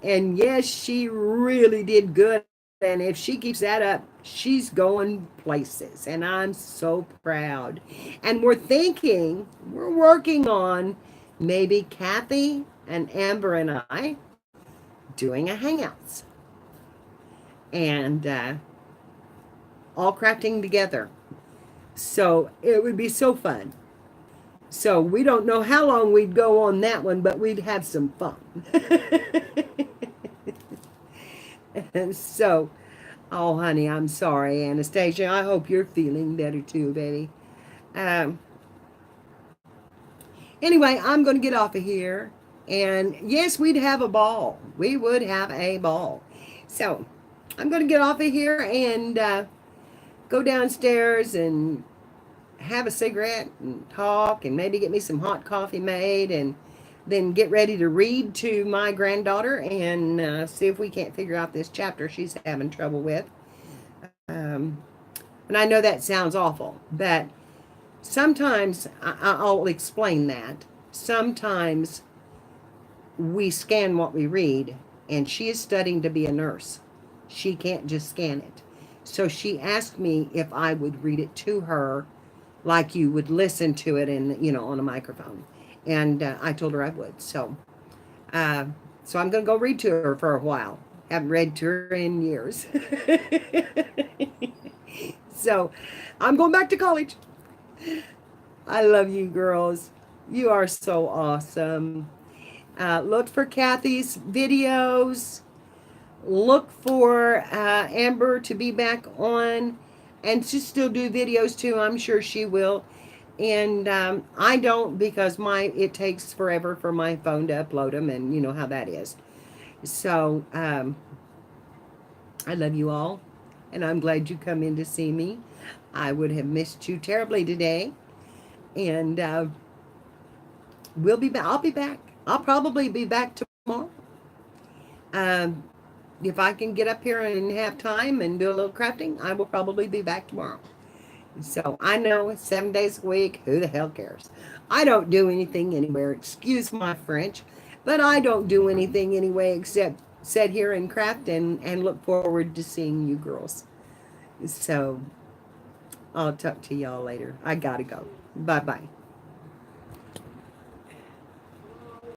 And yes, she really did good. And if she keeps that up, she's going places. And I'm so proud. And we're working on maybe Kathy and Amber and I doing a hangouts. And all crafting together. So it would be so fun. So we don't know how long we'd go on that one, but we'd have some fun. And so, oh honey, I'm sorry, Anastasia. I hope you're feeling better too, baby. Anyway, I'm going to get off of here. And yes, we'd have a ball. We would have a ball. So I'm going to get off of here and go downstairs and have a cigarette and talk and maybe get me some hot coffee made and then get ready to read to my granddaughter and see if we can't figure out this chapter she's having trouble with. Um, and I know that sounds awful, but sometimes I'll explain that. Sometimes we scan what we read, and she is studying to be a nurse. She can't just scan it. So she asked me if I would read it to her like you would listen to it in, on a microphone. And I told her I would. Uh, so I'm going to go read to her for a while. Haven't read to her in years. So I'm going back to college. I love you girls. You are so awesome. Look for Kathy's videos. Look for Amber to be back on and to still do videos too. I'm sure she will. And I don't because it takes forever for my phone to upload them, and you know how that is. So I love you all, and I'm glad you come in to see me. I would have missed you terribly today, and we'll be back. I'll be back. I'll probably be back tomorrow. Um, if I can get up here and have time and do a little crafting, I will probably be back tomorrow. So I know it's 7 days a week. Who the hell cares? I don't do anything anywhere. Excuse my French, but I don't do anything anyway except sit here and craft and look forward to seeing you girls. So I'll talk to y'all later. I gotta go. Bye bye.